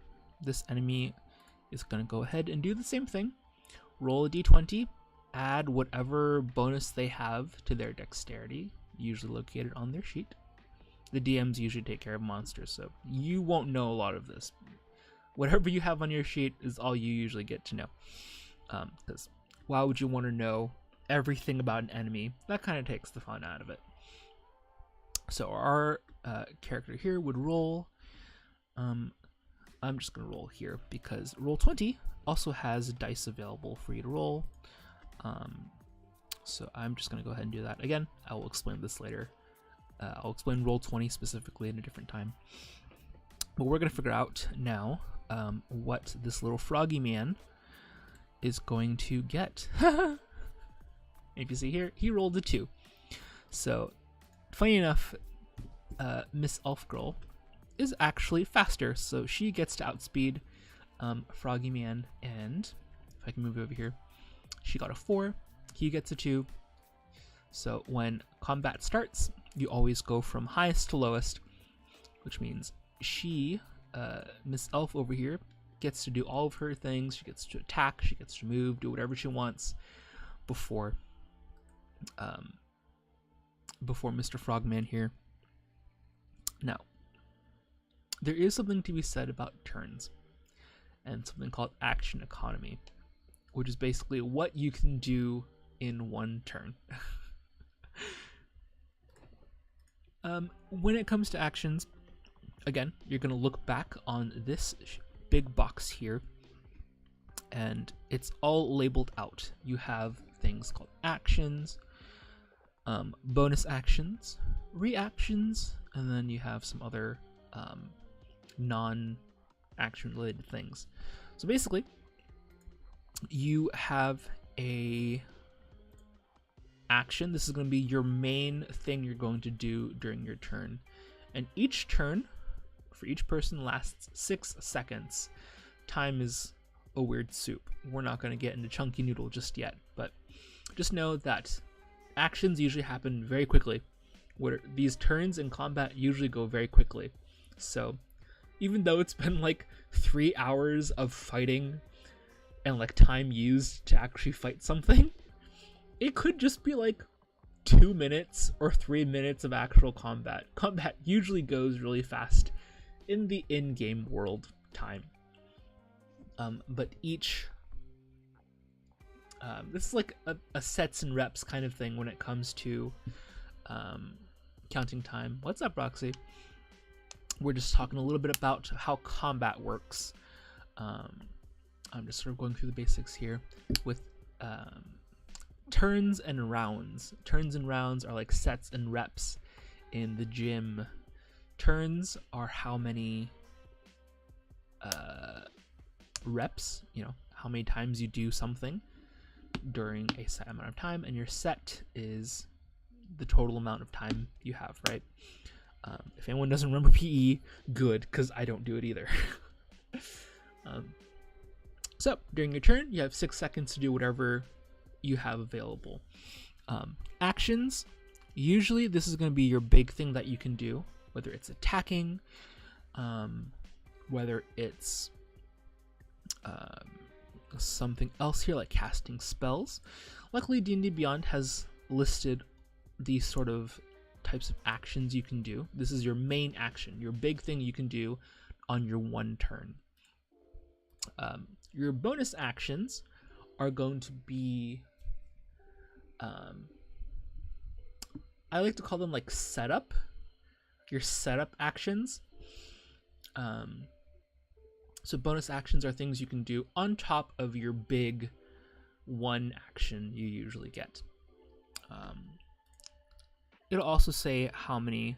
S1: This enemy is gonna go ahead and do the same thing. Roll a d20, add whatever bonus they have to their dexterity, usually located on their sheet. The DMs usually take care of monsters, so you won't know a lot of this. Whatever you have on your sheet is all you usually get to know. Because why would you want to know everything about an enemy? That kind of takes the fun out of it. So our character here would roll. I'm just going to roll here because Roll20 also has dice available for you to roll. So I'm just going to go ahead and do that. Again, I will explain this later. I'll explain Roll20 specifically in a different time. But we're going to figure out now what this little froggy man is going to get. If you see here, he rolled a 2. So, funny enough, Miss Elf Girl is actually faster, so she gets to outspeed Froggy Man. And if I can move over here, she got a 4. He gets a 2. So when combat starts, you always go from highest to lowest, which means she, Miss Elf over here, gets to do all of her things. She gets to attack, she gets to move, do whatever she wants before Mr. Frogman here. Now, there is something to be said about turns and something called action economy, which is basically what you can do in one turn. When it comes to actions, again, you're going to look back on this big box here, and it's all labeled out. You have things called actions, bonus actions, reactions, and then you have some other non-action related things. So basically, you have a action. This is going to be your main thing you're going to do during your turn, and each turn for each person lasts 6 seconds. Time is a weird soup. We're not going to get into Chunky Noodle just yet, but just know that actions usually happen very quickly. These turns in combat usually go very quickly. So even though it's been like 3 hours of fighting and like time used to actually fight something, it could just be like 2 minutes or 3 minutes of actual combat. Combat usually goes really fast in the in-game world time. But each this is like a sets and reps kind of thing when it comes to counting time. What's up, Roxy? We're just talking a little bit about how combat works. I'm just sort of going through the basics here with turns and rounds. Turns and rounds are like sets and reps in the gym. Turns are how many reps, how many times you do something during a set amount of time, and your set is the total amount of time you have, right? If anyone doesn't remember PE, good, because I don't do it either. So during your turn, you have 6 seconds to do whatever you have available. Actions, usually this is going to be your big thing that you can do, whether it's attacking, whether it's something else here like casting spells. Luckily, D&D Beyond has listed these sort of types of actions you can do. This is your main action, your big thing you can do on your one turn. Your bonus actions are going to be, I like to call them like setup. Your setup actions. So bonus actions are things you can do on top of your big one action you usually get. it'll also say how many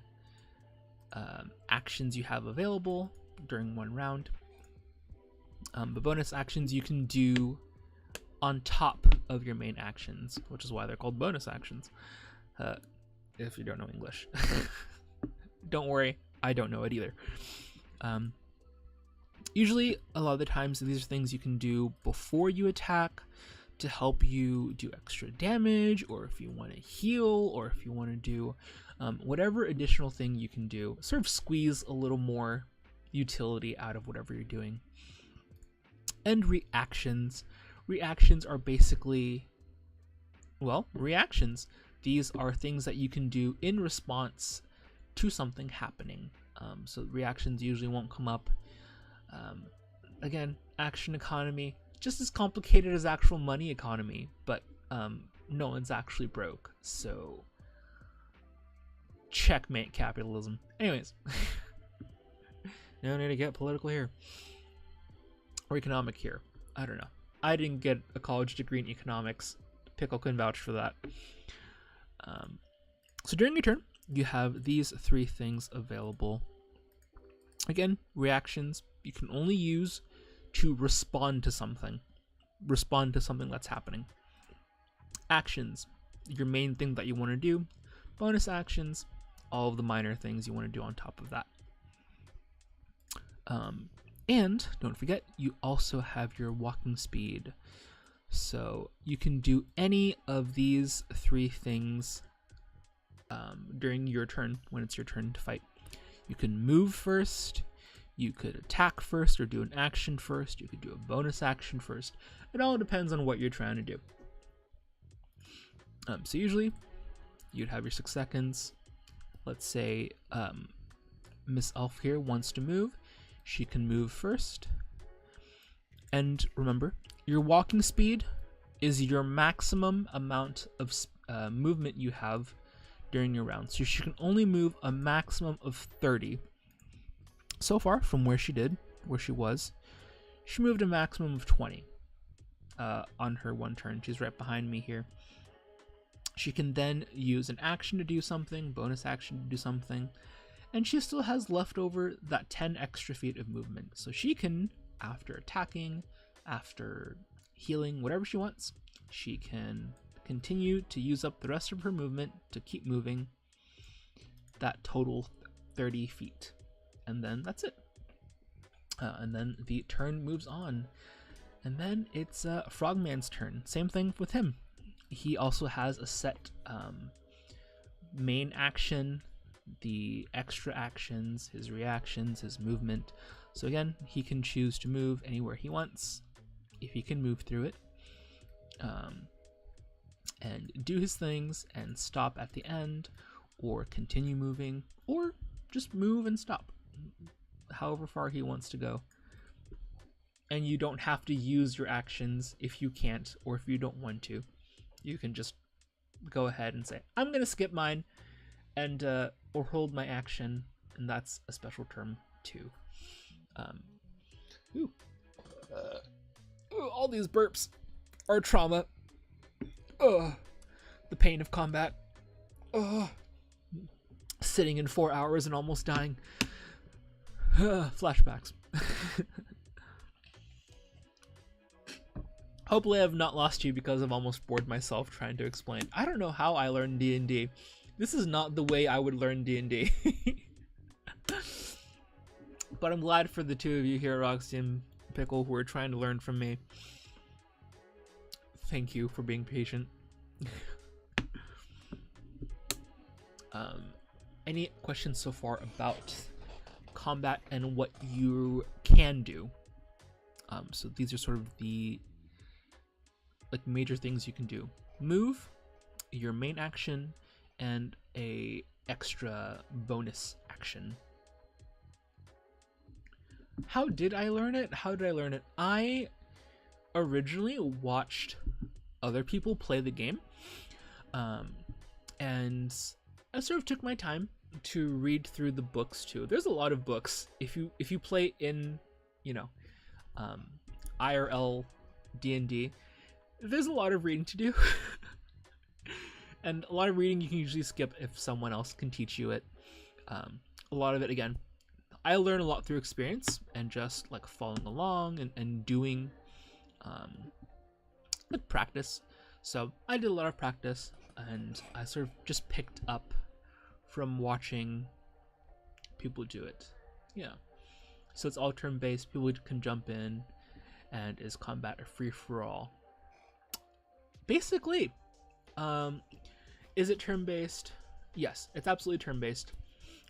S1: actions you have available during one round. The bonus actions you can do on top of your main actions, which is why they're called bonus actions, if you don't know English. Don't worry, I don't know it either. Usually, a lot of the times, these are things you can do before you attack to help you do extra damage, or if you want to heal, or if you want to do whatever additional thing you can do, sort of squeeze a little more utility out of whatever you're doing. And reactions. Reactions are basically, well, reactions. These are things that you can do in response to something happening. So reactions usually won't come up. Again, action economy, just as complicated as actual money economy, but no one's actually broke. So checkmate capitalism. Anyways, no need to get political here. Or economic here. I don't know. I didn't get a college degree in economics. Pickle can vouch for that. So during your turn, you have these three things available. Again, reactions you can only use to respond to something. Respond to something that's happening. Actions, your main thing that you want to do. Bonus actions, all of the minor things you want to do on top of that. And don't forget, you also have your walking speed. So you can do any of these three things during your turn when it's your turn to fight. You can move first, you could attack first or do an action first, you could do a bonus action first. It all depends on what you're trying to do. So usually you'd have your 6 seconds. Let's say Miss Elf here wants to move. She can move first. And remember, your walking speed is your maximum amount of movement you have during your round. So she can only move a maximum of 30. So far, from where she was, she moved a maximum of 20 on her one turn. She's right behind me here. She can then use an action to do something, bonus action to do something, and she still has left over that 10 extra feet of movement. So she can, after attacking, after healing, whatever she wants, she can continue to use up the rest of her movement to keep moving that total 30 feet. And then that's it. And then the turn moves on. And then it's Frogman's turn. Same thing with him. He also has a set main action, the extra actions, his reactions, his movement. So again, he can choose to move anywhere he wants, if he can move through it, and do his things and stop at the end, or continue moving, or just move and stop, however far he wants to go. And you don't have to use your actions if you can't, or if you don't want to. You can just go ahead and say, I'm going to skip mine, and or hold my action, and that's a special term too. All these burps are trauma. The pain of combat. Sitting in 4 hours and almost dying. Flashbacks. Hopefully I've not lost you because I've almost bored myself trying to explain. I don't know how I learned D&D. This is not the way I would learn D&D. But I'm glad for the two of you here, Roxy and Pickle, who are trying to learn from me. Thank you for being patient. Any questions so far about combat and what you can do? So these are sort of the major things you can do. Move, your main action, and a extra bonus action. How did I learn it? I originally watched other people play the game, and I sort of took my time to read through the books too. There's a lot of books. If you play in, IRL D&D, there's a lot of reading to do. And a lot of reading you can usually skip if someone else can teach you it. A lot of it, again, I learn a lot through experience and just like following along and doing like practice. So I did a lot of practice, and I sort of just picked up from watching people do it. Yeah. So it's all turn-based. People can jump in, and is combat a free-for-all? Basically, is it turn-based? Yes, it's absolutely turn-based.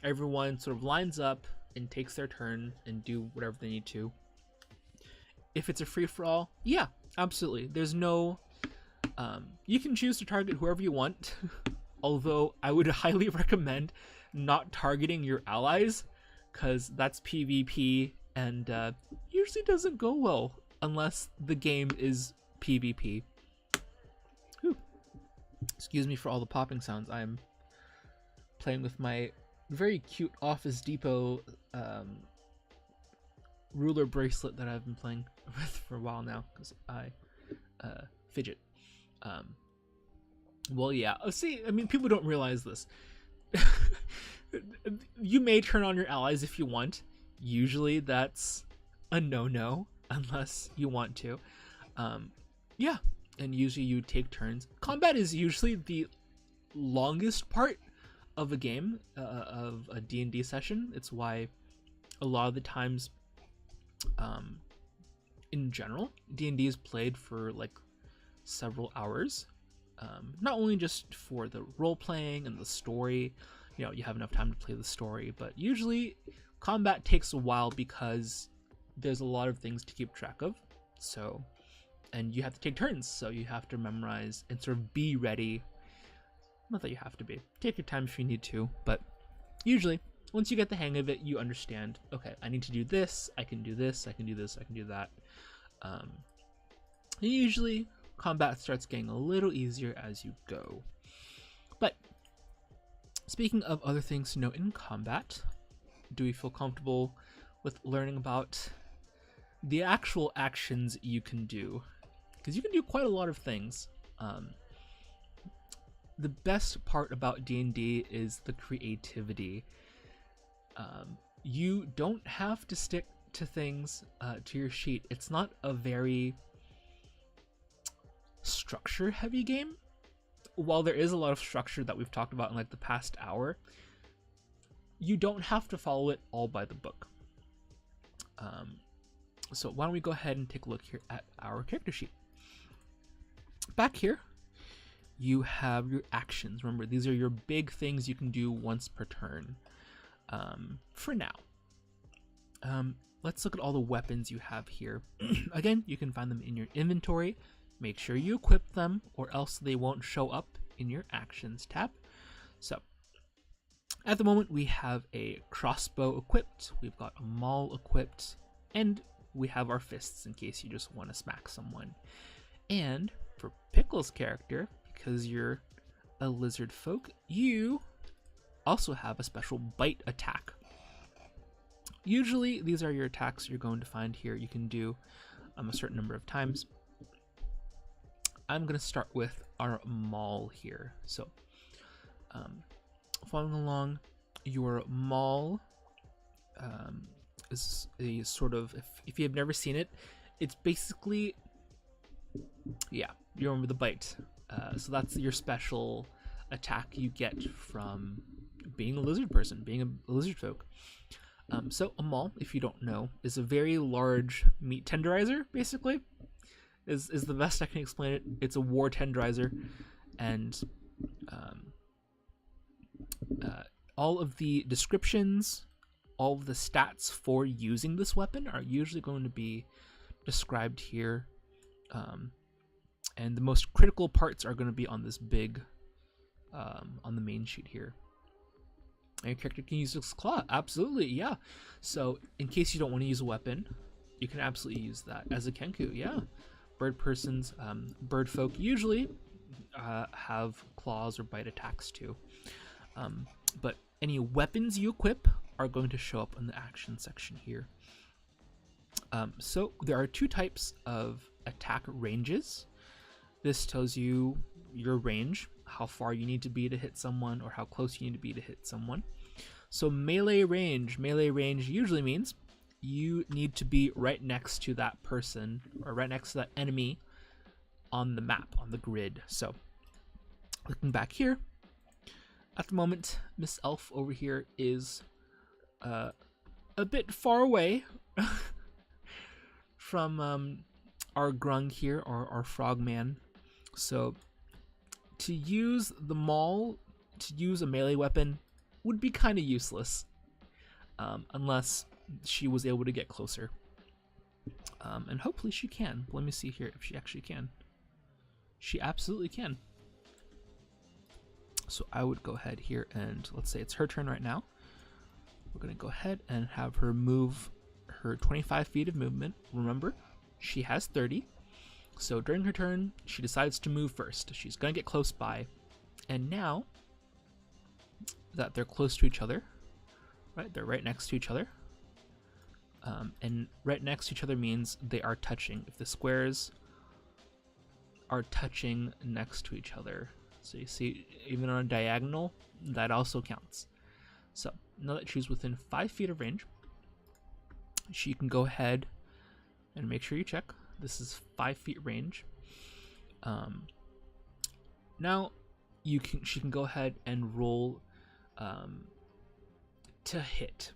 S1: Everyone sort of lines up and takes their turn and do whatever they need to. If it's a free-for-all, yeah, absolutely. There's no... you can choose to target whoever you want, although I would highly recommend not targeting your allies, because that's PvP and usually doesn't go well unless the game is PvP. Whew. Excuse me for all the popping sounds. I'm playing with my very cute Office Depot ruler bracelet that I've been playing with for a while now, because I fidget. Well, yeah. See, I mean, people don't realize this. You may turn on your allies if you want. Usually that's a no-no unless you want to. Yeah, and usually you take turns. Combat is usually the longest part of a game, of a D&D session. It's why a lot of the times, in general, D&D is played for like several hours. Not only just for the role playing and the story, you know, you have enough time to play the story, but usually combat takes a while because there's a lot of things to keep track of. So, and you have to take turns, so you have to memorize and sort of be ready. Not that you have to be. Take your time if you need to, but usually once you get the hang of it, you understand, okay, I need to do this, I can do this, I can do this, I can do that. And usually combat starts getting a little easier as you go. But speaking of other things to know in combat, do we feel comfortable with learning about the actual actions you can do? Because you can do quite a lot of things. The best part about D&D is the creativity. You don't have to stick to things to your sheet. It's not a very structure heavy game. While there is a lot of structure that we've talked about in like the past hour, you don't have to follow it all by the book. So why don't we go ahead and take a look here at our character sheet. Back here, you have your actions. Remember, these are your big things you can do once per turn. For now, let's look at all the weapons you have here. Again, you can find them in your inventory. Make sure you equip them, or else they won't show up in your actions tab. So, at the moment, we have a crossbow equipped, we've got a maul equipped, and we have our fists in case you just want to smack someone. And for Pickle's character, because you're a lizard folk, you also have a special bite attack. Usually, these are your attacks you're going to find here. You can do a certain number of times. I'm going to start with our maul here. So, following along, your maul is a sort of, if you have never seen it, it's basically, yeah, you remember the bite. So that's your special attack you get from being a lizard person, being a lizard folk. So a maul, if you don't know, is a very large meat tenderizer, basically. Is the best I can explain it. It's a war tenderizer, and all of the descriptions, all of the stats for using this weapon are usually going to be described here, and the most critical parts are going to be on this big, on the main sheet here. And your character can use its claw, absolutely, yeah. So in case you don't want to use a weapon, you can absolutely use that as a Kenku, yeah. Bird persons, bird folk usually have claws or bite attacks too. But any weapons you equip are going to show up in the action section here. So there are two types of attack ranges. This tells you your range, how far you need to be to hit someone or how close you need to be to hit someone. So melee range usually means you need to be right next to that person or right next to that enemy on the map, on the grid. So looking back here, at the moment, Miss Elf over here is a bit far away from our Grung here, or our Frogman. So to use the Maul, to use a melee weapon, would be kind of useless unless she was able to get closer. And hopefully she can. Let me see here if she actually can. She absolutely can. So I would go ahead here and let's say it's her turn right now. We're going to go ahead and have her move her 25 feet of movement. Remember, she has 30. So during her turn, she decides to move first. She's going to get close by. And now that they're close to each other, right? They're right next to each other. And right next to each other means they are touching. If the squares are touching next to each other, so you see, even on a diagonal, that also counts. So now that she's within 5 feet of range, she can go ahead and make sure you check. This is 5 feet range. Now she can go ahead and roll to hit.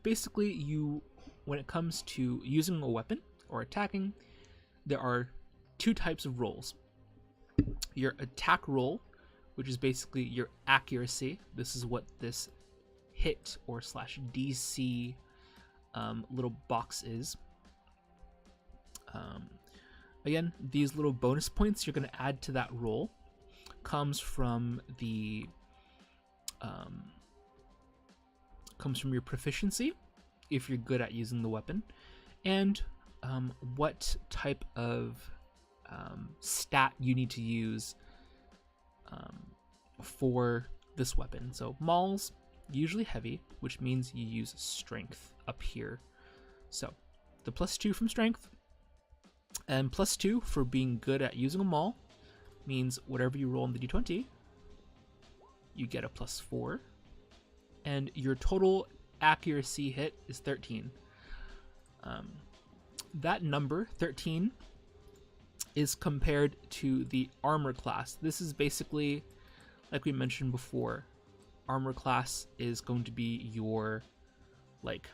S1: Basically, when it comes to using a weapon or attacking, there are two types of rolls. Your attack roll, which is basically your accuracy. This is what this hit or slash DC little box is. Again, these little bonus points you're going to add to that roll comes from your proficiency, if you're good at using the weapon, and what type of stat you need to use for this weapon. So Maul's usually heavy, which means you use strength up here. So the +2 from strength and +2 for being good at using a Maul means whatever you roll in the d20, you get a +4, and your total accuracy hit is 13. That number 13 is compared to the armor class. This is basically, like we mentioned before, armor class is going to be your like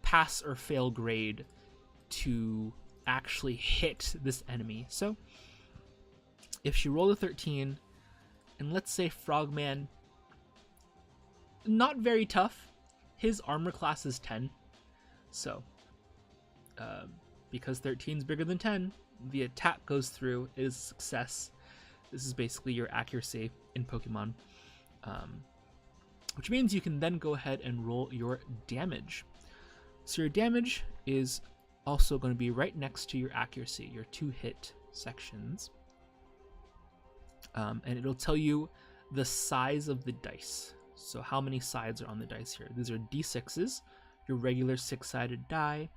S1: pass or fail grade to actually hit this enemy. So if she rolled a 13, and let's say Frogman, not very tough, his armor class is 10. So because 13 is bigger than 10, the attack goes through. It is a success. This is basically your accuracy in Pokemon, which means you can then go ahead and roll your damage. So your damage is also going to be right next to your accuracy, your 2 hit sections, and it'll tell you the size of the dice. So how many sides are on the dice here? These are d6s, your regular 6-sided die.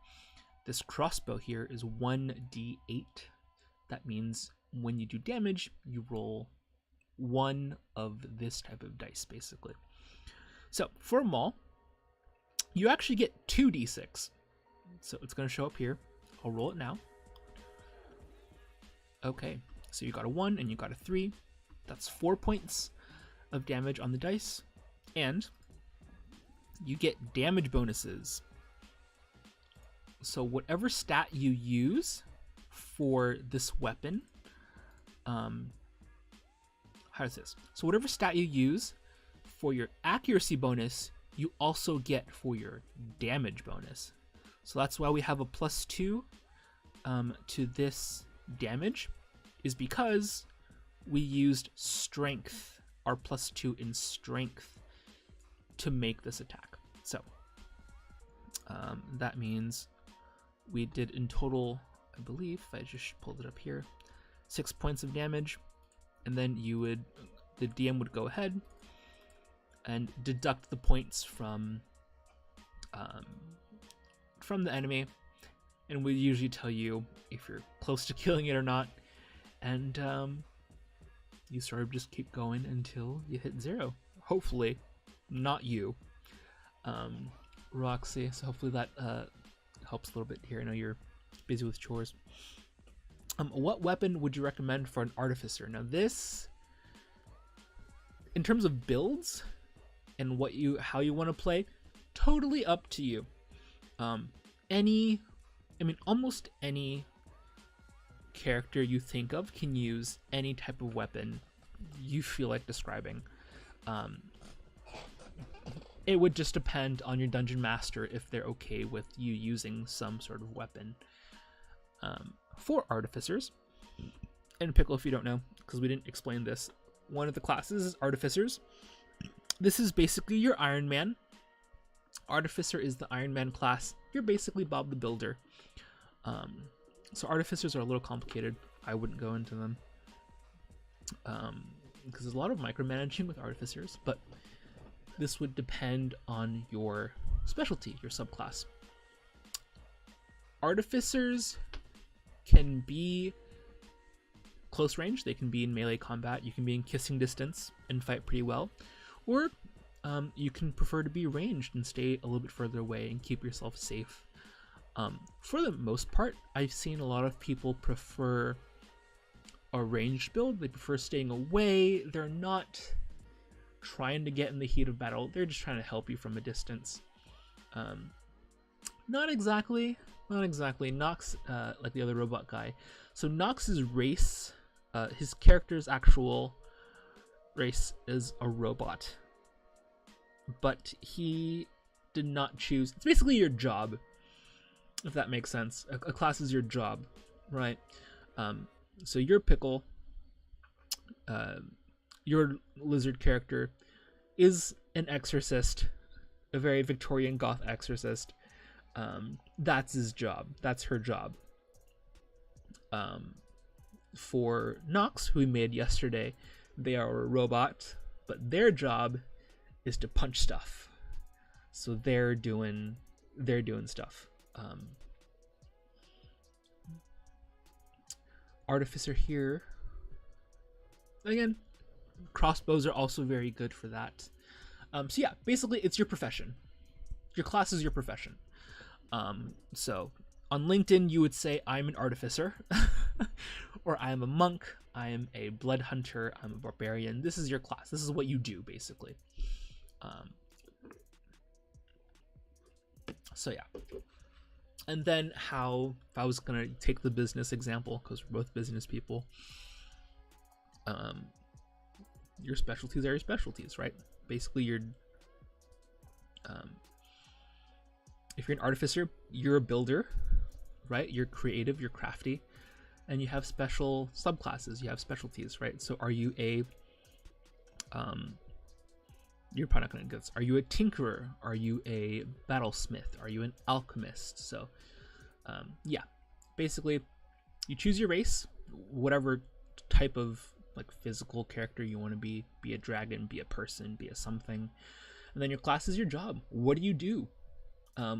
S1: This crossbow here is 1d8. That means when you do damage, you roll 1 of this type of dice, basically. So for a Maul, you actually get 2d6. So it's going to show up here. I'll roll it now. Okay, so you got a 1 and you got a 3. That's 4 points of damage on the dice. And you get damage bonuses. So whatever stat you use for this weapon, how does this? So whatever stat you use for your accuracy bonus, you also get for your damage bonus. So that's why we have a +2 to this damage, is because we used strength, our +2 in strength, to make this attack. So that means we did in total, I believe, I just pulled it up here, 6 points of damage, and then the DM would go ahead and deduct the points from the enemy, and we usually tell you if you're close to killing it or not. And you sort of just keep going until you hit 0. Hopefully, not you, Roxy. So hopefully that helps a little bit here. I know you're busy with chores. What weapon would you recommend for an artificer? Now this, in terms of builds and how you want to play, totally up to you. Almost any character you think of can use any type of weapon you feel like describing. It would just depend on your dungeon master if they're okay with you using some sort of weapon. For artificers, and Pickle, if you don't know, because we didn't explain this, one of the classes is artificers. This is basically your Iron Man. Artificer is the Iron Man class. You're basically Bob the Builder. So artificers are a little complicated. I wouldn't go into them because there's a lot of micromanaging with artificers, but this would depend on your specialty, your subclass. Artificers can be close range, they can be in melee combat, you can be in kissing distance and fight pretty well, or you can prefer to be ranged and stay a little bit further away and keep yourself safe. For the most part, I've seen a lot of people prefer a ranged build. They prefer staying away. They're not trying to get in the heat of battle, they're just trying to help you from a distance. Not exactly Nox, like the other robot guy. So Nox's race, his character's actual race is a robot, but he did not choose. It's basically your job, if that makes sense. A class is your job, right? So your Pickle, your lizard character is an exorcist, a very Victorian goth exorcist. That's his job. That's her job. For Nox, who we made yesterday, they are a robot, but their job is to punch stuff. So they're doing stuff. Artificer here, again, crossbows are also very good for that. So yeah, basically it's your profession. Your class is your profession. So on LinkedIn, you would say, I'm an artificer, or I am a monk, I am a blood hunter, I'm a barbarian. This is your class. This is what you do, basically. So yeah. And then if I was going to take the business example, because we're both business people, your specialties are your specialties, right? Basically, if you're an artificer, you're a builder, right? You're creative, you're crafty, and you have special subclasses, you have specialties, right? So are you you're probably not going to get this. Are you a tinkerer? Are you a battlesmith? Are you an alchemist? So yeah, basically you choose your race, whatever type of like physical character you want to be a dragon, be a person, be a something, and then your class is your job. What do you do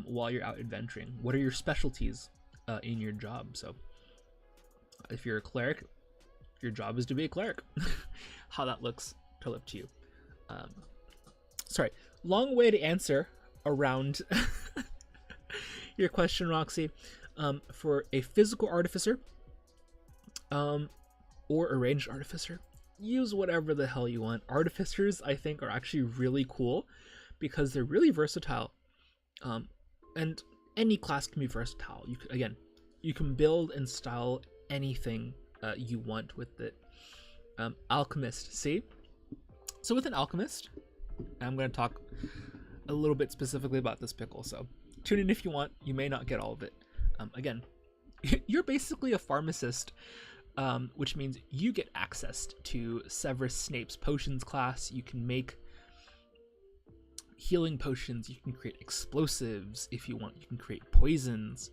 S1: while you're out adventuring? What are your specialties in your job? So if you're a cleric, your job is to be a cleric. How that looks, totally up to you. Sorry, long way to answer around your question, Roxy. For a physical artificer, or a ranged artificer, use whatever the hell you want. Artificers, I think, are actually really cool because they're really versatile. And any class can be versatile. You can build and style anything you want with it. Alchemist, see? So with an alchemist, I'm going to talk a little bit specifically about this Pickle, so tune in if you want. You may not get all of it. Again, you're basically a pharmacist, which means you get access to Severus Snape's potions class. You can make healing potions, you can create explosives if you want, you can create poisons.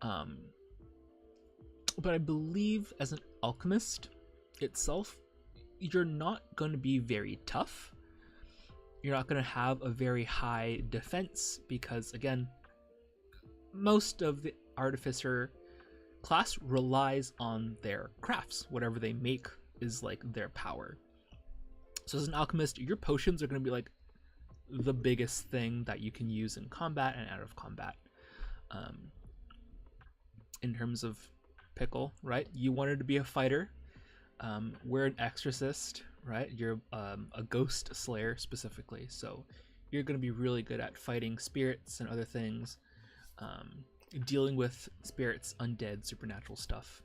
S1: But I believe as an alchemist itself, you're not going to be very tough. You're not going to have a very high defense because, again, most of the artificer class relies on their crafts, whatever they make is like their power. So as an alchemist, your potions are going to be like the biggest thing that you can use in combat and out of combat. In terms of Pickle, right? You wanted to be a fighter. We're an exorcist, right? You're a ghost slayer specifically, so you're going to be really good at fighting spirits and other things, dealing with spirits, undead, supernatural stuff.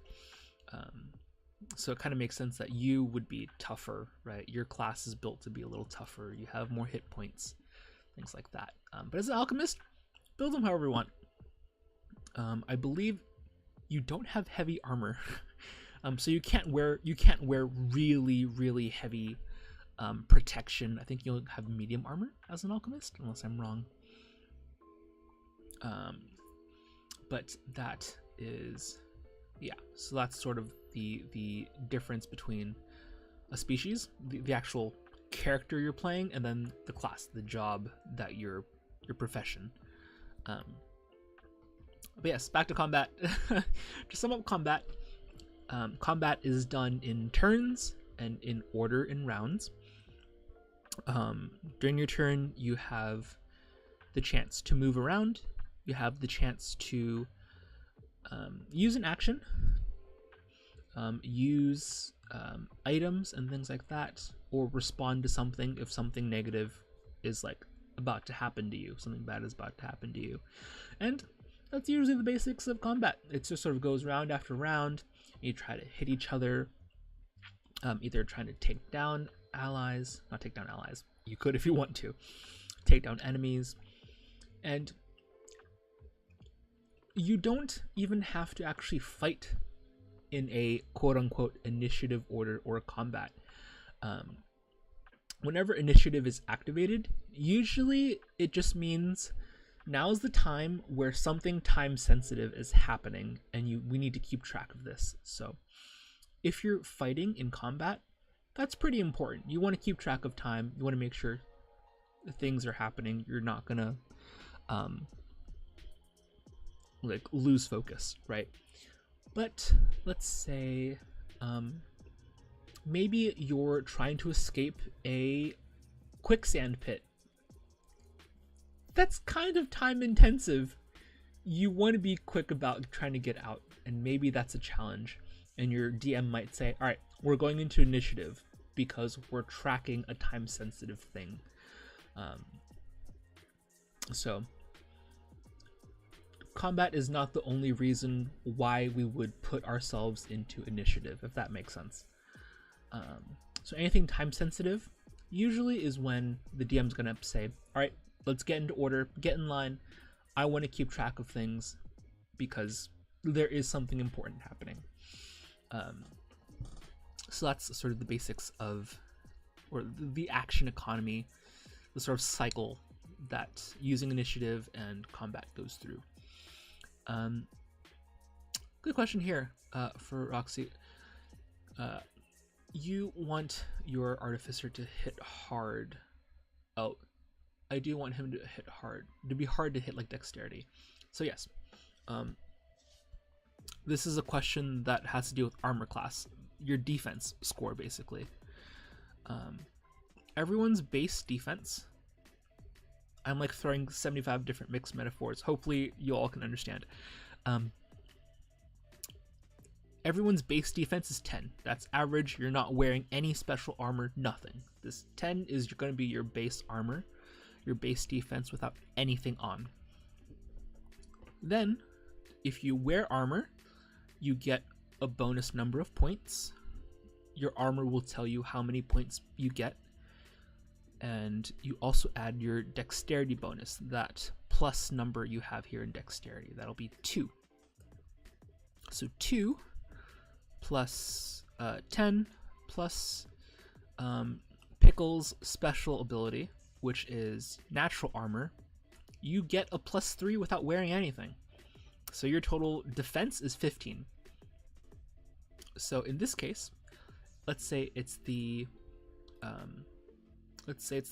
S1: So it kind of makes sense that you would be tougher, right? Your class is built to be a little tougher. You have more hit points, things like that. But as an alchemist, build them however you want. I believe you don't have heavy armor, so you can't wear really heavy protection. I think you'll have medium armor as an alchemist, unless I'm wrong. But that is, yeah. So that's sort of the difference between a species, the actual character you're playing, and then the class, the job that your profession. But yes, back to combat. To sum up combat, combat is done in turns and in order in rounds. During your turn, you have the chance to move around. You have the chance to use an action, use items and things like that, or respond to something if something negative is like about to happen to you, something bad is about to happen to you. And that's usually the basics of combat. It just sort of goes round after round. You try to hit each other, either trying to take down allies, not take down allies, you could if you want to, take down enemies. And you don't even have to actually fight in a quote-unquote initiative order or combat. Whenever initiative is activated, usually it just means now's the time where something time sensitive is happening, and we need to keep track of this. So if you're fighting in combat, that's pretty important. You want to keep track of time. You want to make sure things are happening. You're not gonna like lose focus, right? But let's say maybe you're trying to escape a quicksand pit. That's kind of time intensive. You want to be quick about trying to get out, and maybe that's a challenge. And your DM might say, all right, we're going into initiative because we're tracking a time sensitive thing. So combat is not the only reason why we would put ourselves into initiative, if that makes sense. So anything time sensitive usually is when the DM's gonna say, all right, let's get into order, get in line. I want to keep track of things because there is something important happening. So that's sort of the basics of, or the action economy, the sort of cycle that using initiative and combat goes through. Good question here for Roxy. You want your artificer to hit hard. Oh, I do want him to hit hard. To be hard to hit like dexterity. So yes, this is a question that has to do with armor class, your defense score basically. Everyone's base defense, I'm like throwing 75 different mixed metaphors. Hopefully you all can understand. Everyone's base defense is 10. That's average. You're not wearing any special armor, nothing. This 10 is going to be your base armor, your base defense without anything on. Then, if you wear armor, you get a bonus number of points. Your armor will tell you how many points you get. And you also add your dexterity bonus, that plus number you have here in dexterity. That'll be 2. So 2 plus 10 plus Pickle's special ability, which is natural armor. You get a +3 without wearing anything. So your total defense is 15. So in this case, let's say it's the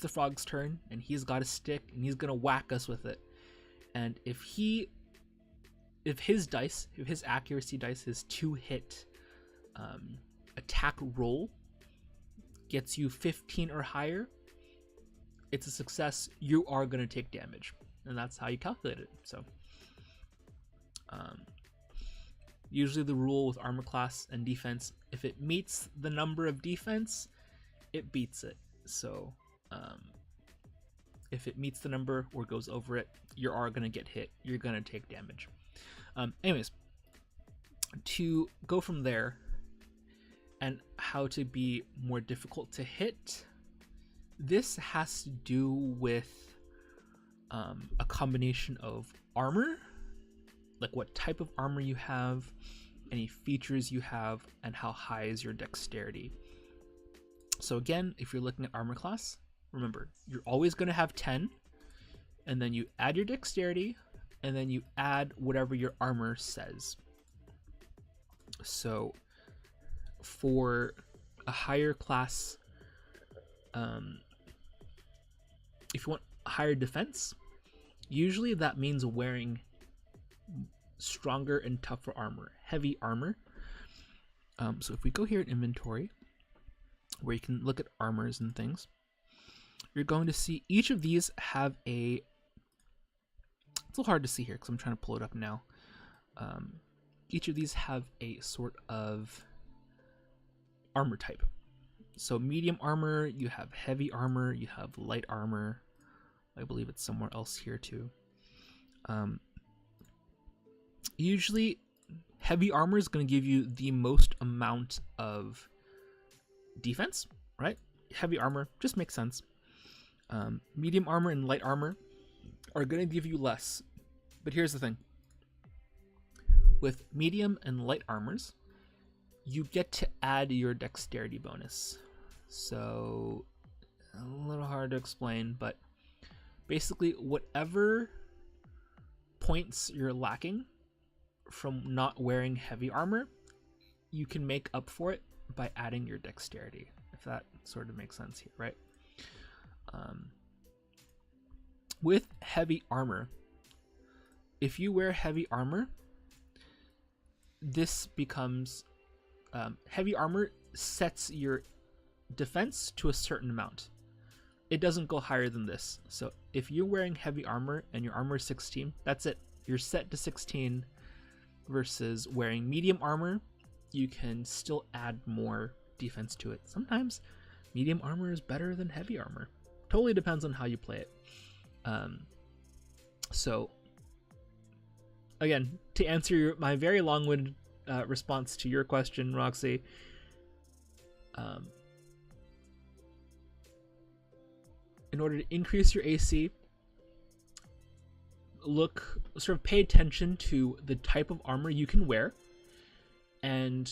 S1: frog's turn, and he's got a stick, and he's gonna whack us with it. And if his accuracy dice, his 2-hit attack roll gets you 15 or higher, it's a success. You are going to take damage, and that's how you calculate it. So usually the rule with armor class and defense, if it meets the number of defense, it beats it. So if it meets the number or goes over it, you are going to get hit. You're going to take damage. Anyways, to go from there and how to be more difficult to hit, this has to do with a combination of armor, like what type of armor you have, any features you have, and how high is your dexterity. So again, if you're looking at armor class, remember, you're always going to have 10, and then you add your dexterity, and then you add whatever your armor says. So for a higher class, if you want higher defense, usually that means wearing stronger and tougher armor, heavy armor. So if we go here in inventory, where you can look at armors and things, you're going to see each of these have a, it's a little hard to see here because I'm trying to pull it up now. Each of these have a sort of armor type. So medium armor, you have heavy armor, you have light armor. I believe it's somewhere else here too. Usually heavy armor is going to give you the most amount of defense, right? Heavy armor just makes sense. Medium armor and light armor are going to give you less. But here's the thing. With medium and light armors, you get to add your dexterity bonus. So a little hard to explain, but basically whatever points you're lacking from not wearing heavy armor, you can make up for it by adding your dexterity, if that sort of makes sense here, right? With heavy armor, if you wear heavy armor, this becomes heavy armor sets your defense to a certain amount. It doesn't go higher than this. So if you're wearing heavy armor and your armor is 16, that's it. You're set to 16, versus wearing medium armor, you can still add more defense to it. Sometimes medium armor is better than heavy armor. Totally depends on how you play it. So again, to answer my very long-winded response to your question, Roxy, in order to increase your AC, pay attention to the type of armor you can wear, and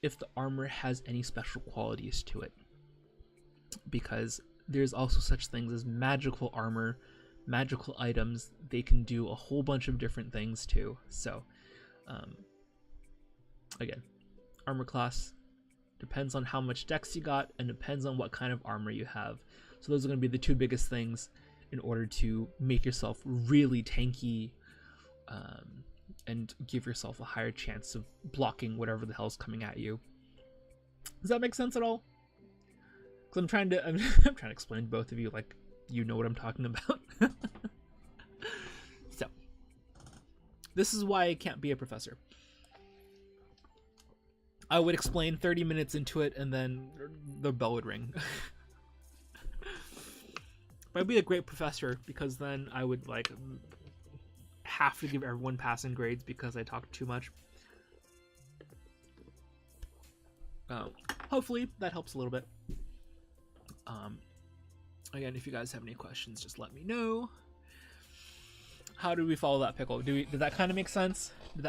S1: if the armor has any special qualities to it, because there's also such things as magical armor, magical items. They can do a whole bunch of different things too. So again, armor class depends on how much dex you got and depends on what kind of armor you have. So those are going to be the two biggest things in order to make yourself really tanky, and give yourself a higher chance of blocking whatever the hell's coming at you. Does that make sense at all? Because I'm trying to explain to both of you like you know what I'm talking about. So this is why I can't be a professor. I would explain 30 minutes into it and then the bell would ring. But I'd be a great professor, because then I would like have to give everyone passing grades because I talk too much. Hopefully that helps a little bit. Again, if you guys have any questions, just let me know. How do we follow that pickle? Did that kind of make sense? Did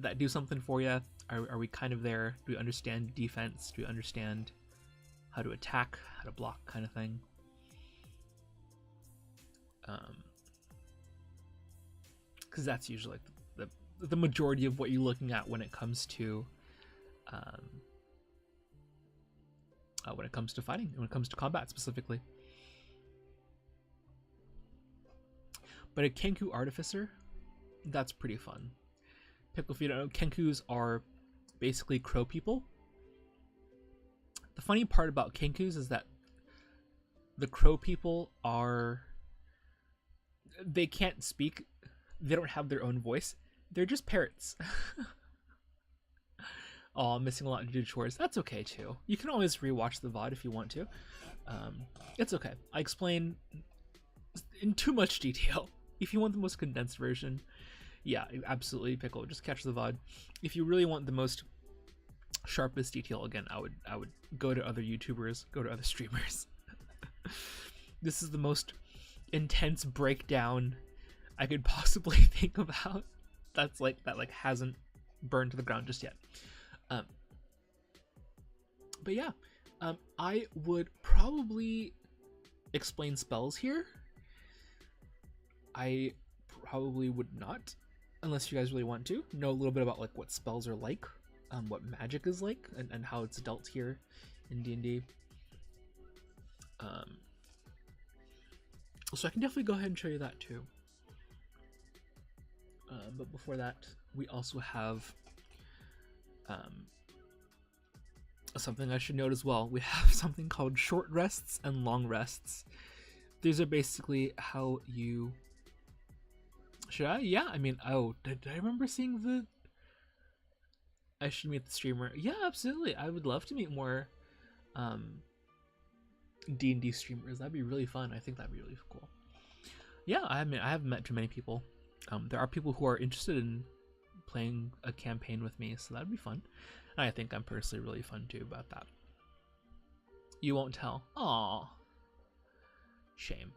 S1: that do something for you? Are we kind of there? Do we understand defense? Do we understand how to attack, how to block, kind of thing? Because that's usually like the majority of what you're looking at when it comes to fighting, when it comes to combat specifically. But a Kenku Artificer, that's pretty fun. Pickle, if you don't know, Kenkus are basically crow people. The funny part about Kenkus is that the crow people they can't speak. They don't have their own voice. They're just parrots. Oh, I'm missing a lot to do chores. That's okay too. You can always rewatch the VOD if you want to. It's okay. I explain in too much detail. If you want the most condensed version, yeah, absolutely, Pickle. Just catch the VOD. If you really want the most sharpest detail, again, I would go to other YouTubers, go to other streamers. This is the most intense breakdown I could possibly think about. That hasn't burned to the ground just yet. But yeah, I would probably explain spells here. I probably would not, unless you guys really want to know a little bit about like what spells are like, what magic is like, and how it's dealt here in D&D. So I can definitely go ahead and show you that too. But before that, we also have something I should note as well. We have something called short rests and long rests. These are basically how you... Should I? Yeah, I mean, oh, did I remember seeing the... I should meet the streamer. Yeah, absolutely. I would love to meet more D&D streamers. That'd be really fun. I think that'd be really cool. Yeah, I haven't met too many people. There are people who are interested in playing a campaign with me, so that'd be fun. And I think I'm personally really fun too about that. You won't tell. Aww. Shame.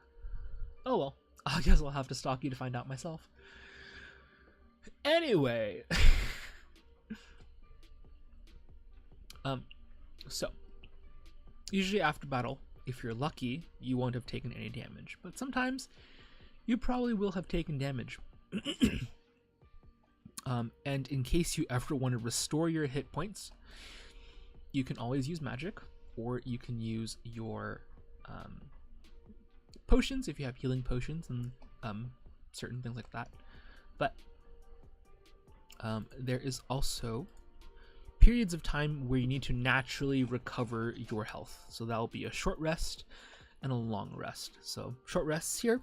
S1: Oh well. I guess I'll have to stalk you to find out myself. Anyway. So usually after battle, if you're lucky, you won't have taken any damage, but sometimes you probably will have taken damage. And in case you ever want to restore your hit points, you can always use magic, or you can use your potions if you have healing potions and certain things like that. But there is also periods of time where you need to naturally recover your health. So that'll be a short rest and a long rest. So short rests here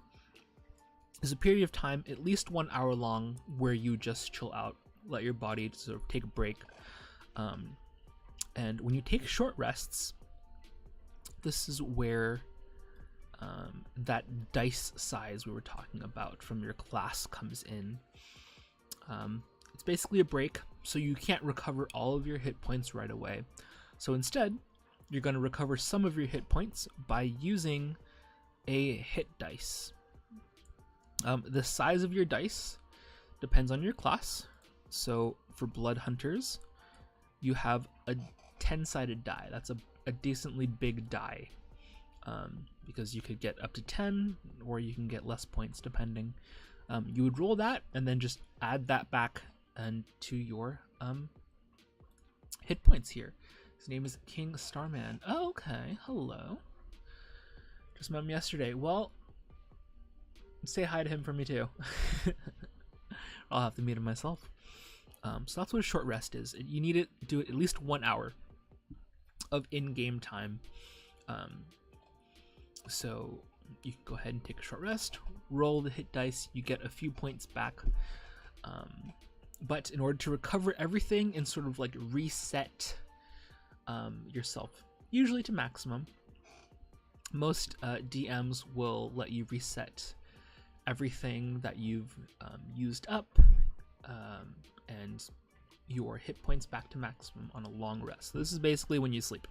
S1: is a period of time, at least 1 hour long, where you just chill out, let your body sort of take a break. And when you take short rests, this is where that dice size we were talking about from your class comes in. It's basically a break, so you can't recover all of your hit points right away. So instead, you're going to recover some of your hit points by using a hit dice. The size of your dice depends on your class. So for Blood Hunters, you have a 10-sided die. That's a decently big die, because you could get up to 10, or you can get less points depending. You would roll that and then just add that back and to your hit points here. His name is King Starman. Oh, okay, hello. Just met him yesterday. Well, say hi to him for me too. I'll have to meet him myself. So that's what a short rest is. You need to do it at least 1 hour of in-game time. So you can go ahead and take a short rest, roll the hit dice, you get a few points back. But in order to recover everything and sort of like reset yourself, usually to maximum, most DMs will let you reset everything that you've used up, and your hit points back to maximum on a long rest. So this is basically when you sleep.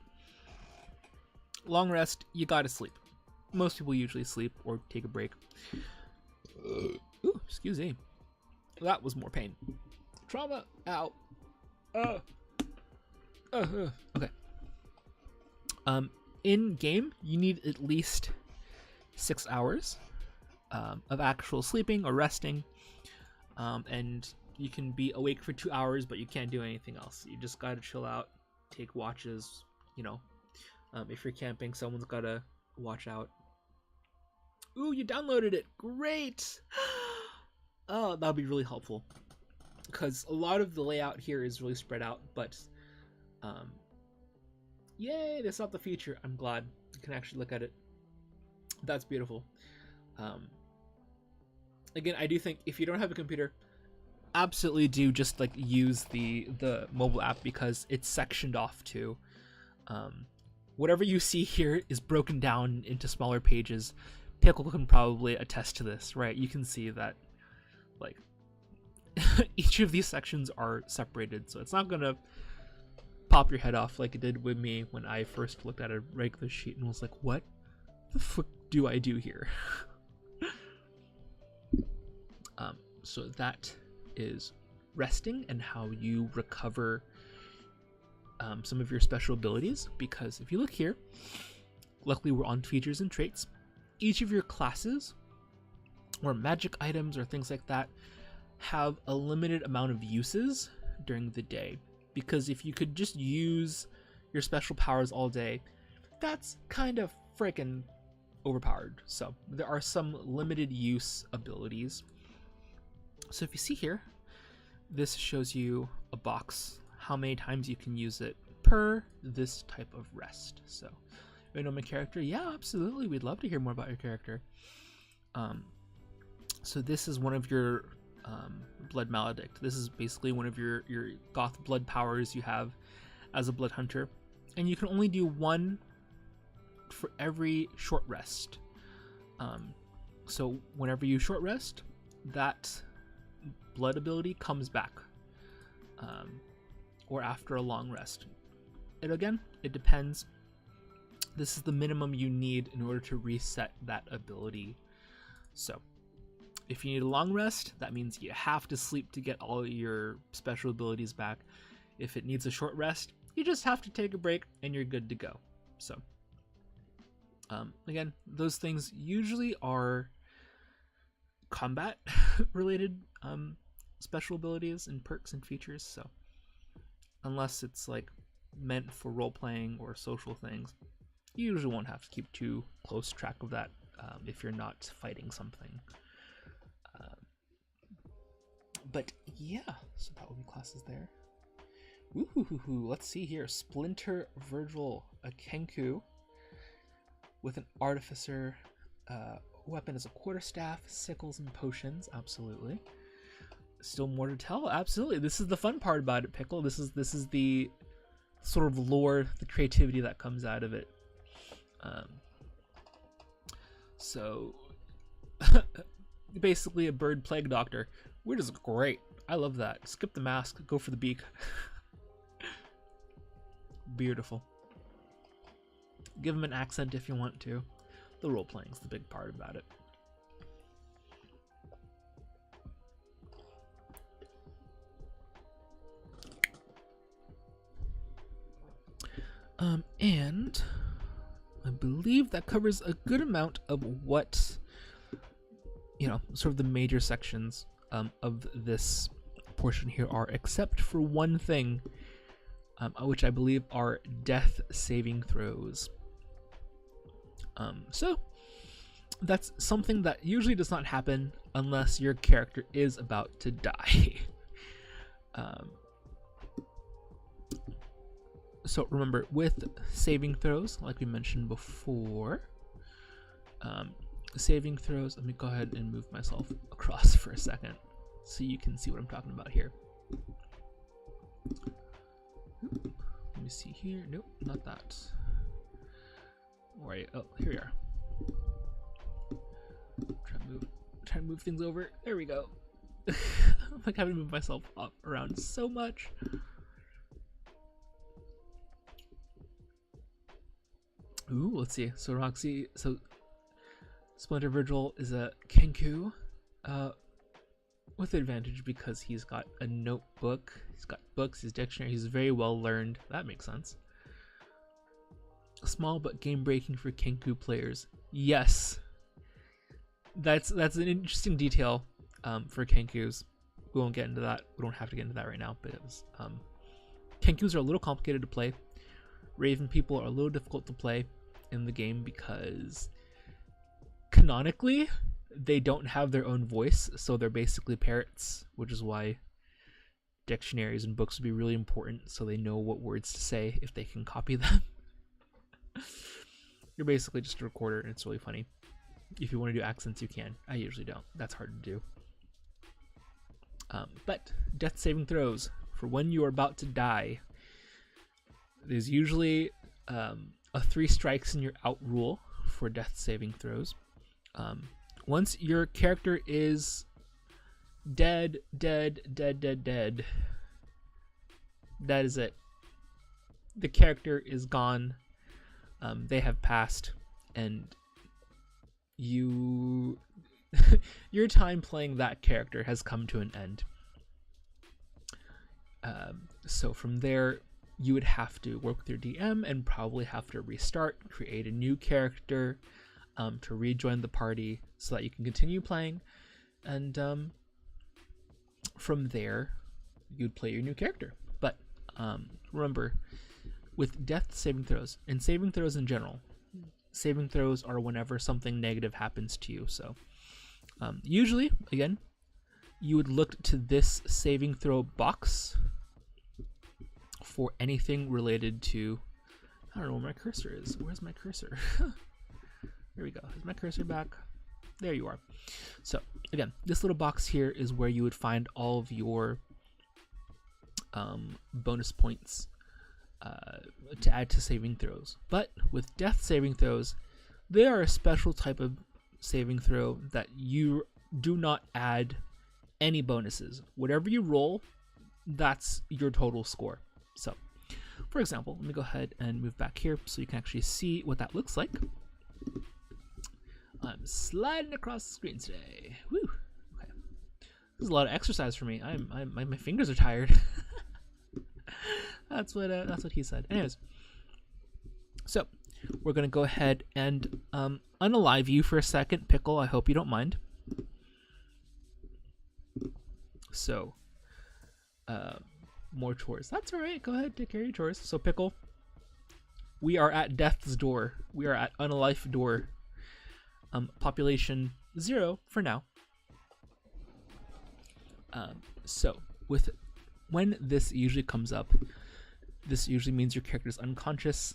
S1: Long rest, you gotta sleep. Most people usually sleep or take a break. Ooh, excuse me. That was more pain. Trauma. Ow. Okay. In game, you need at least 6 hours of actual sleeping or resting, and you can be awake for 2 hours, but you can't do anything else. You just gotta chill out, take watches. You know, if you're camping, someone's gotta watch out. Ooh, you downloaded it. Great. Oh, that'll be really helpful. because a lot of the layout here is really spread out, but yay, that's not the feature. I'm glad you can actually look at it. That's beautiful. Again, I do think if you don't have a computer, absolutely do just like use the mobile app, because it's sectioned off too. Whatever you see here is broken down into smaller pages. Pickle can probably attest to this, right? You can see that like each of these sections are separated, so it's not gonna pop your head off like it did with me when I first looked at a regular sheet and was like, what the fuck do I do here? So that is resting and how you recover some of your special abilities, because if you look here, luckily we're on features and traits. Each of your classes or magic items or things like that have a limited amount of uses during the day, because if you could just use your special powers all day, that's kind of freaking overpowered. So there are some limited use abilities. So if you see here, this shows you a box, how many times you can use it per this type of rest. So, you know my character? Yeah, absolutely. We'd love to hear more about your character. So this is one of your Blood Maledict. This is basically one of your goth blood powers you have as a blood hunter, and you can only do one for every short rest. So whenever you short rest, that blood ability comes back, or after a long rest. And again, it depends. This is the minimum you need in order to reset that ability. So if you need a long rest, that means you have to sleep to get all your special abilities back. If it needs a short rest, you just have to take a break and you're good to go. So again, those things usually are combat related special abilities and perks and features. So unless it's like meant for role-playing or social things, you usually won't have to keep too close track of that if you're not fighting something. But yeah, so that would be classes there. Ooh, let's see here. Splinter Virgil, a Kenku with an artificer weapon as a quarterstaff, sickles, and potions. Absolutely. Still more to tell. Absolutely. This is the fun part about it, Pickle. This is the sort of lore, the creativity that comes out of it. So basically a bird plague doctor, which is great. I love that. Skip the mask, go for the beak. Beautiful. Give him an accent if you want to. The role playing is the big part about it. And I believe that covers a good amount of what, you know, sort of the major sections of this portion here are, except for one thing, which I believe are death saving throws. So that's something that usually does not happen unless your character is about to die. So remember, with saving throws, like we mentioned before, saving throws, let me go ahead and move myself across for a second so you can see what I'm talking about here. Let me see here. Nope, not that. Alright, oh, here we are. Try to move things over. There we go. I'm like having to move myself up around so much. Ooh, let's see. So Roxy, so Splinter Virgil is a Kenku, with advantage because he's got a notebook, he's got books, his dictionary, he's very well learned. That makes sense. Small but game-breaking for Kenku players. Yes, that's an interesting detail for Kenkus. We won't get into that. We don't have to get into that right now. But it was, Kenkus are a little complicated to play. Raven people are a little difficult to play in the game because canonically they don't have their own voice, so they're basically parrots, which is why dictionaries and books would be really important, so they know what words to say if they can copy them. You're basically just a recorder, and it's really funny. If you want to do accents, you can. I usually don't. That's hard to do. But death saving throws for when you are about to die. There's usually a 3 strikes and you're out rule for death saving throws. Once your character is dead, that is it. The character is gone. They have passed, and you your time playing that character has come to an end. So from there, you would have to work with your DM and probably have to restart, create a new character to rejoin the party so that you can continue playing. And from there, you'd play your new character. But remember, with death saving throws, and saving throws in general, saving throws are whenever something negative happens to you. So usually, again, you would look to this saving throw box for anything related to, I don't know where my cursor is. Where's my cursor? There we go. Is my cursor back? There you are. So again, this little box here is where you would find all of your bonus points to add to saving throws. But with death saving throws, they are a special type of saving throw that you do not add any bonuses. Whatever you roll, that's your total score. So, for example, let me go ahead and move back here so you can actually see what that looks like. I'm sliding across the screen today. Woo! Okay. This is a lot of exercise for me. My fingers are tired. That's what he said. Anyways, so we're gonna go ahead and unalive you for a second, Pickle. I hope you don't mind. So, more chores. That's all right. Go ahead, take care of your chores. So, Pickle, we are at death's door. We are at unalive door. Population 0 for now. So, when this usually comes up, this usually means your character is unconscious.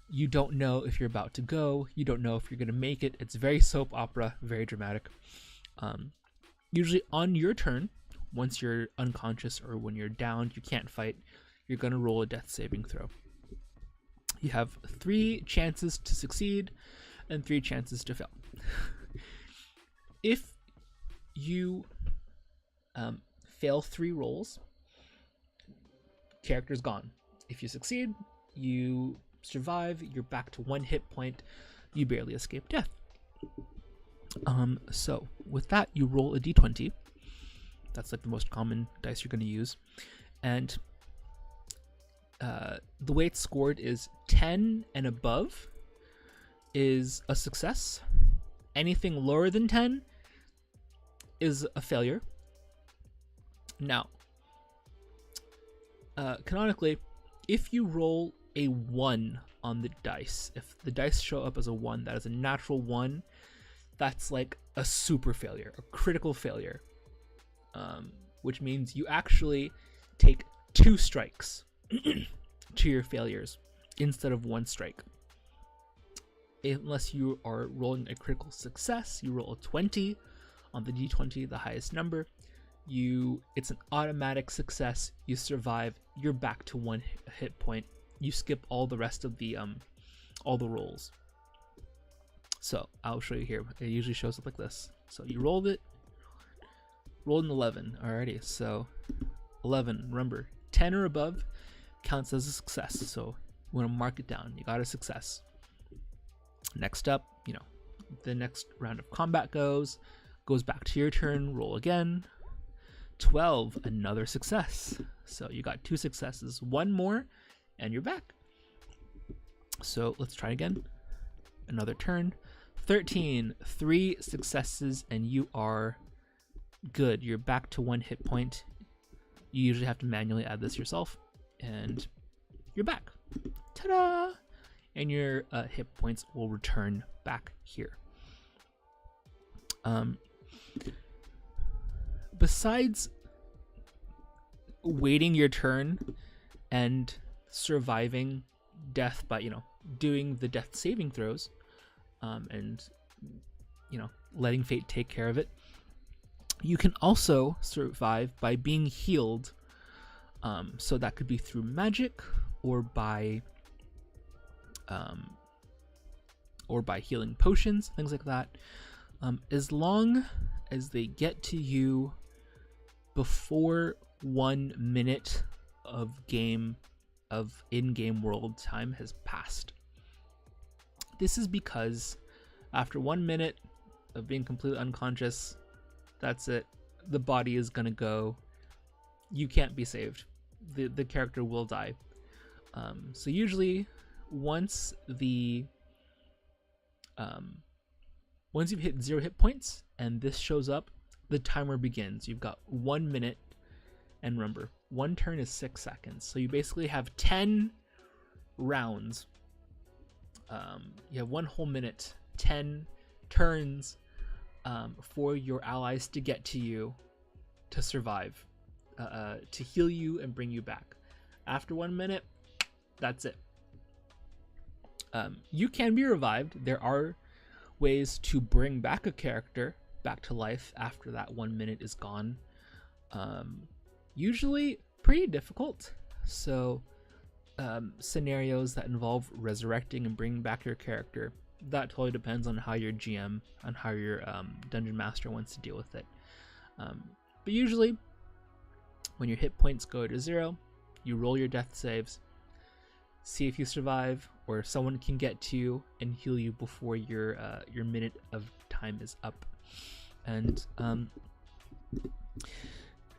S1: You don't know if you're about to go. You don't know if you're going to make it. It's very soap opera, very dramatic. Usually on your turn, once you're unconscious or when you're down, you can't fight, you're going to roll a death saving throw. You have 3 chances to succeed and 3 chances to fail. If you fail 3 rolls, character's gone. If you succeed, you survive, you're back to 1 hit point, you barely escape death. So with that, you roll a d20. That's like the most common dice you're going to use. And the way it's scored is 10 and above is a success. Anything lower than 10 is a failure. Now, canonically, if you roll a 1 on the dice, if the dice show up as a 1, that is a natural 1, that's like a super failure, a critical failure, which means you actually take 2 strikes to your failures instead of 1 strike. Unless you are rolling a critical success, you roll a 20 on the d20, the highest number. It's an automatic success. You survive. You're back to 1 hit point. You skip all the rest of the all the rolls. So I'll show you here. It usually shows up like this. So you rolled it. Rolled an 11. Alrighty. So 11. Remember, 10 or above counts as a success. So you want to mark it down. You got a success. Next up, the next round of combat goes back to your turn. Roll again. 12, another success. So you got 2 successes, 1 more, and you're back. So let's try again. Another turn. 13, 3 successes, and you are good. You're back to 1 hit point. You usually have to manually add this yourself, and you're back. Ta-da! And your hit points will return back here. Besides waiting your turn and surviving death by, doing the death saving throws, and, letting fate take care of it. You can also survive by being healed. So that could be through magic or by healing potions, things like that. As long as they get to you before 1 minute of in-game world time has passed. This is because after 1 minute of being completely unconscious, that's it. The body is gonna go. You can't be saved. The character will die. So usually, once you've hit 0 hit points and this shows up, the timer begins. You've got 1 minute, and remember, 1 turn is 6 seconds. So you basically have 10 rounds. You have 1 whole minute, 10 turns for your allies to get to you, to survive, to heal you and bring you back. After 1 minute, that's it. You can be revived. There are ways to bring back a character back to life after that 1 minute is gone. Usually pretty difficult. So scenarios that involve resurrecting and bringing back your character, that totally depends on how your GM, on how your dungeon master wants to deal with it. But usually when your hit points go to 0, you roll your death saves, see if you survive, or if someone can get to you and heal you before your minute of time is up. And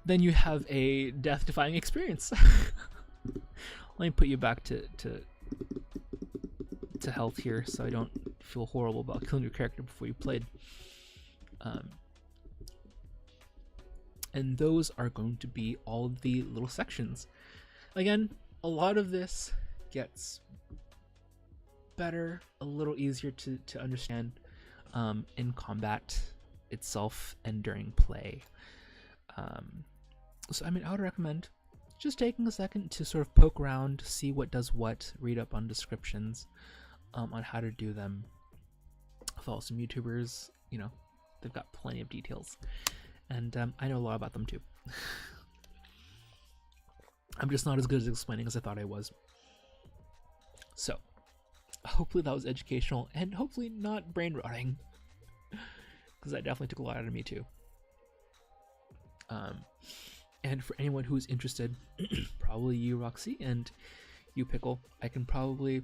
S1: then you have a death-defying experience. Let me put you back to health here, so I don't feel horrible about killing your character before you played. And those are going to be all of the little sections. Again, a lot of this gets better, a little easier to understand in combat itself and during play. So I would recommend just taking a second to sort of poke around, see what does what, read up on descriptions on how to do them. Follow some YouTubers, they've got plenty of details, and I know a lot about them too. I'm just not as good at explaining as I thought I was. So hopefully that was educational and hopefully not brain rotting, because that definitely took a lot out of me too. And for anyone who is interested, probably you, Roxy, and you, Pickle, I can probably,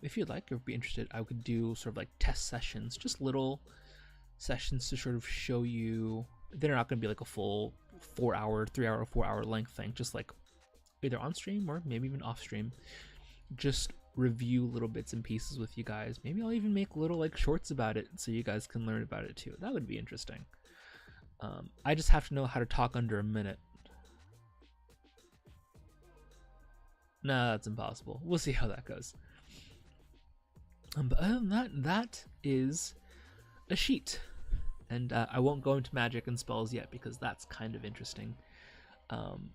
S1: if you'd like or be interested, I could do sort of like test sessions, just little sessions to sort of show you. They're not going to be like a full 4-hour, 3-hour, 4-hour length thing, just like either on stream or maybe even off stream. Just review little bits and pieces with you guys. Maybe I'll even make little like shorts about it so you guys can learn about it too. That would be interesting. I just have to know how to talk under a minute. Nah, that's impossible. We'll see how that goes. But other than that, that is a sheet. And I won't go into magic and spells yet because that's kind of interesting.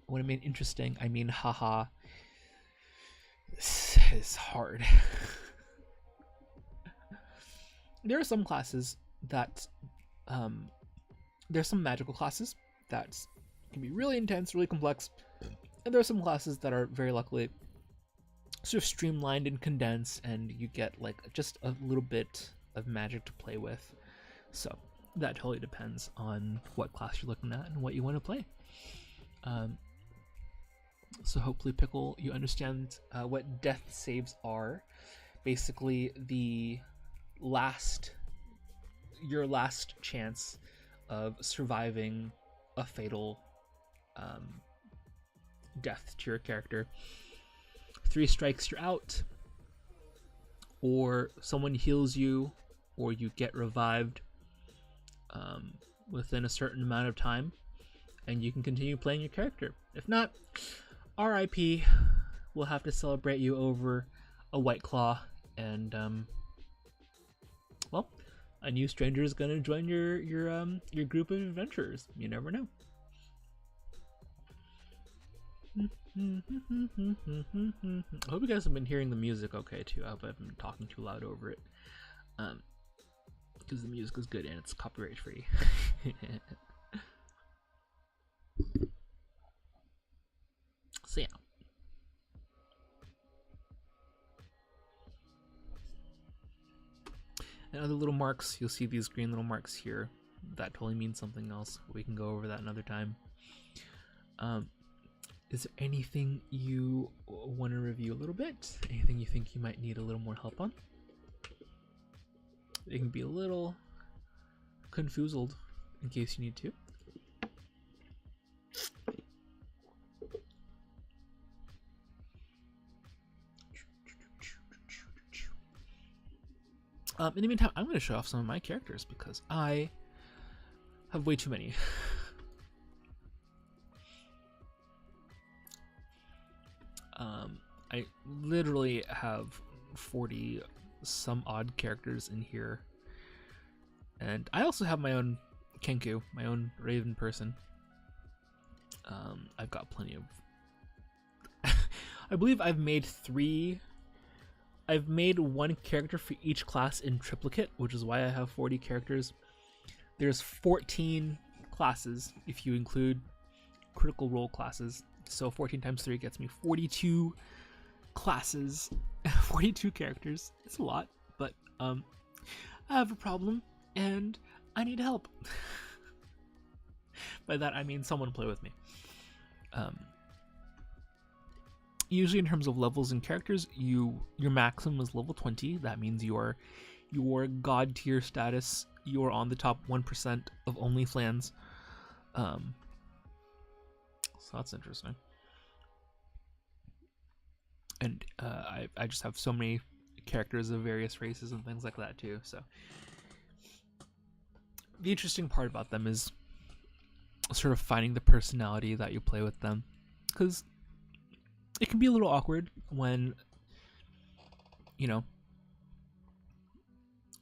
S1: When I mean interesting, I mean haha. This is hard. There are some classes that there's some magical classes that can be really intense, really complex, and there are some classes that are very luckily sort of streamlined and condensed, and you get like just a little bit of magic to play with. So that totally depends on what class you're looking at and what you want to play. So hopefully, Pickle, you understand what death saves are. Basically, your last chance of surviving a fatal death to your character. 3 strikes, you're out, or someone heals you, or you get revived within a certain amount of time, and you can continue playing your character. If not, RIP. We'll have to celebrate you over a White Claw, and well, a new stranger is gonna join your group of adventurers. You never know. I hope you guys have been hearing the music okay too. I hope I haven't been talking too loud over it. Because the music is good and it's copyright free. So yeah. And other little marks, you'll see these green little marks here. That totally means something else. We can go over that another time. Is there anything you want to review a little bit? Anything you think you might need a little more help on? It can be a little confused in case you need to. In the meantime, I'm going to show off some of my characters because I have way too many. I literally have 40 some odd characters in here. And I also have my own Kenku, my own Raven person. I've got plenty of... I believe I've made one character for each class in triplicate, which is why I have 40 characters. There's 14 classes if you include critical role classes. So 14 times 3 gets me 42 classes, 42 characters. It's a lot, but I have a problem and I need help. By that I mean someone to play with me. Usually in terms of levels and characters, your maximum is level 20. That means your god tier status, you're on the top 1% of OnlyFans. So that's interesting. And I just have so many characters of various races and things like that too. So the interesting part about them is sort of finding the personality that you play with them, because it can be a little awkward when, you know,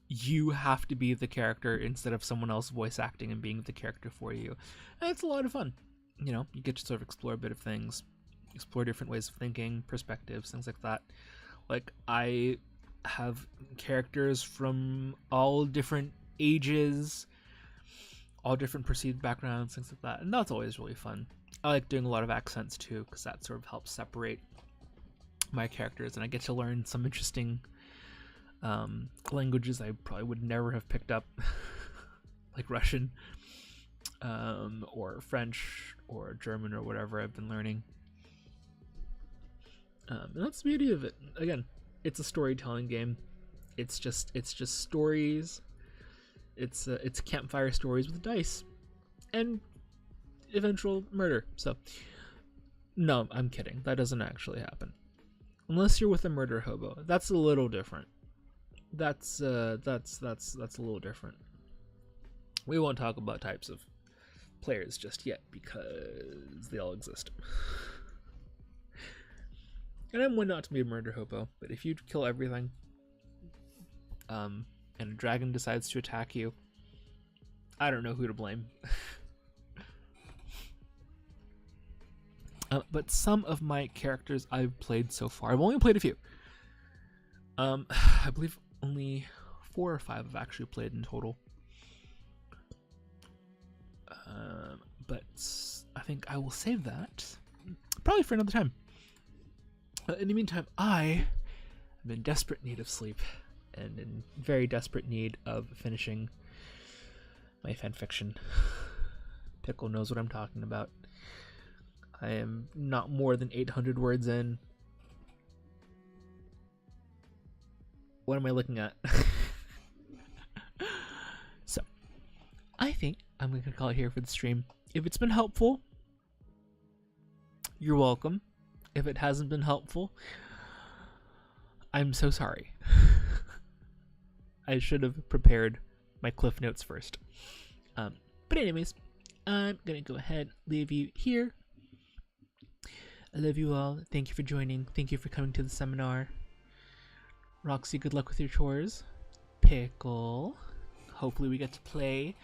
S1: you have to be the character instead of someone else voice acting and being the character for you. And it's a lot of fun. You know, you get to sort of explore a bit of things, explore different ways of thinking, perspectives, things like that. Like, I have characters from all different ages, all different perceived backgrounds, things like that. And that's always really fun. I like doing a lot of accents too, because that sort of helps separate my characters, and I get to learn some interesting languages I probably would never have picked up, like Russian, or French, or German, or whatever I've been learning. And that's the beauty of it. Again, it's a storytelling game. It's just stories. It's campfire stories with dice and eventual murder. So no, I'm kidding. That doesn't actually happen unless you're with a murder hobo. That's a little different. That's a little different. We won't talk about types of players just yet because they all exist. And I'm one not to be a murder hobo, but if you kill everything, and a dragon decides to attack you, I don't know who to blame. But some of my characters I've played so far, I've only played a few. I believe only 4 or 5 I've actually played in total. But I think I will save that probably for another time. In the meantime, I am in desperate need of sleep and in very desperate need of finishing my fanfiction. Pickle knows what I'm talking about. I am not more than 800 words in. What am I looking at? So, I think I'm going to call it here for the stream. If it's been helpful, you're welcome. If it hasn't been helpful, I'm so sorry. I should have prepared my cliff notes first. But anyways, I'm going to go ahead and leave you here. I love you all. Thank you for joining. Thank you for coming to the seminar. Roxy, good luck with your chores. Pickle, hopefully we get to play.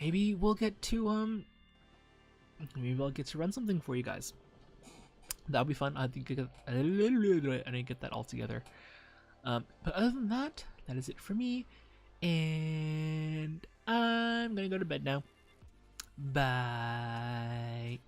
S1: Maybe we'll get to maybe I'll get to run something for you guys. That'll be fun. I think I didn't get that all together. But other than that, that is it for me. And I'm gonna go to bed now. Bye.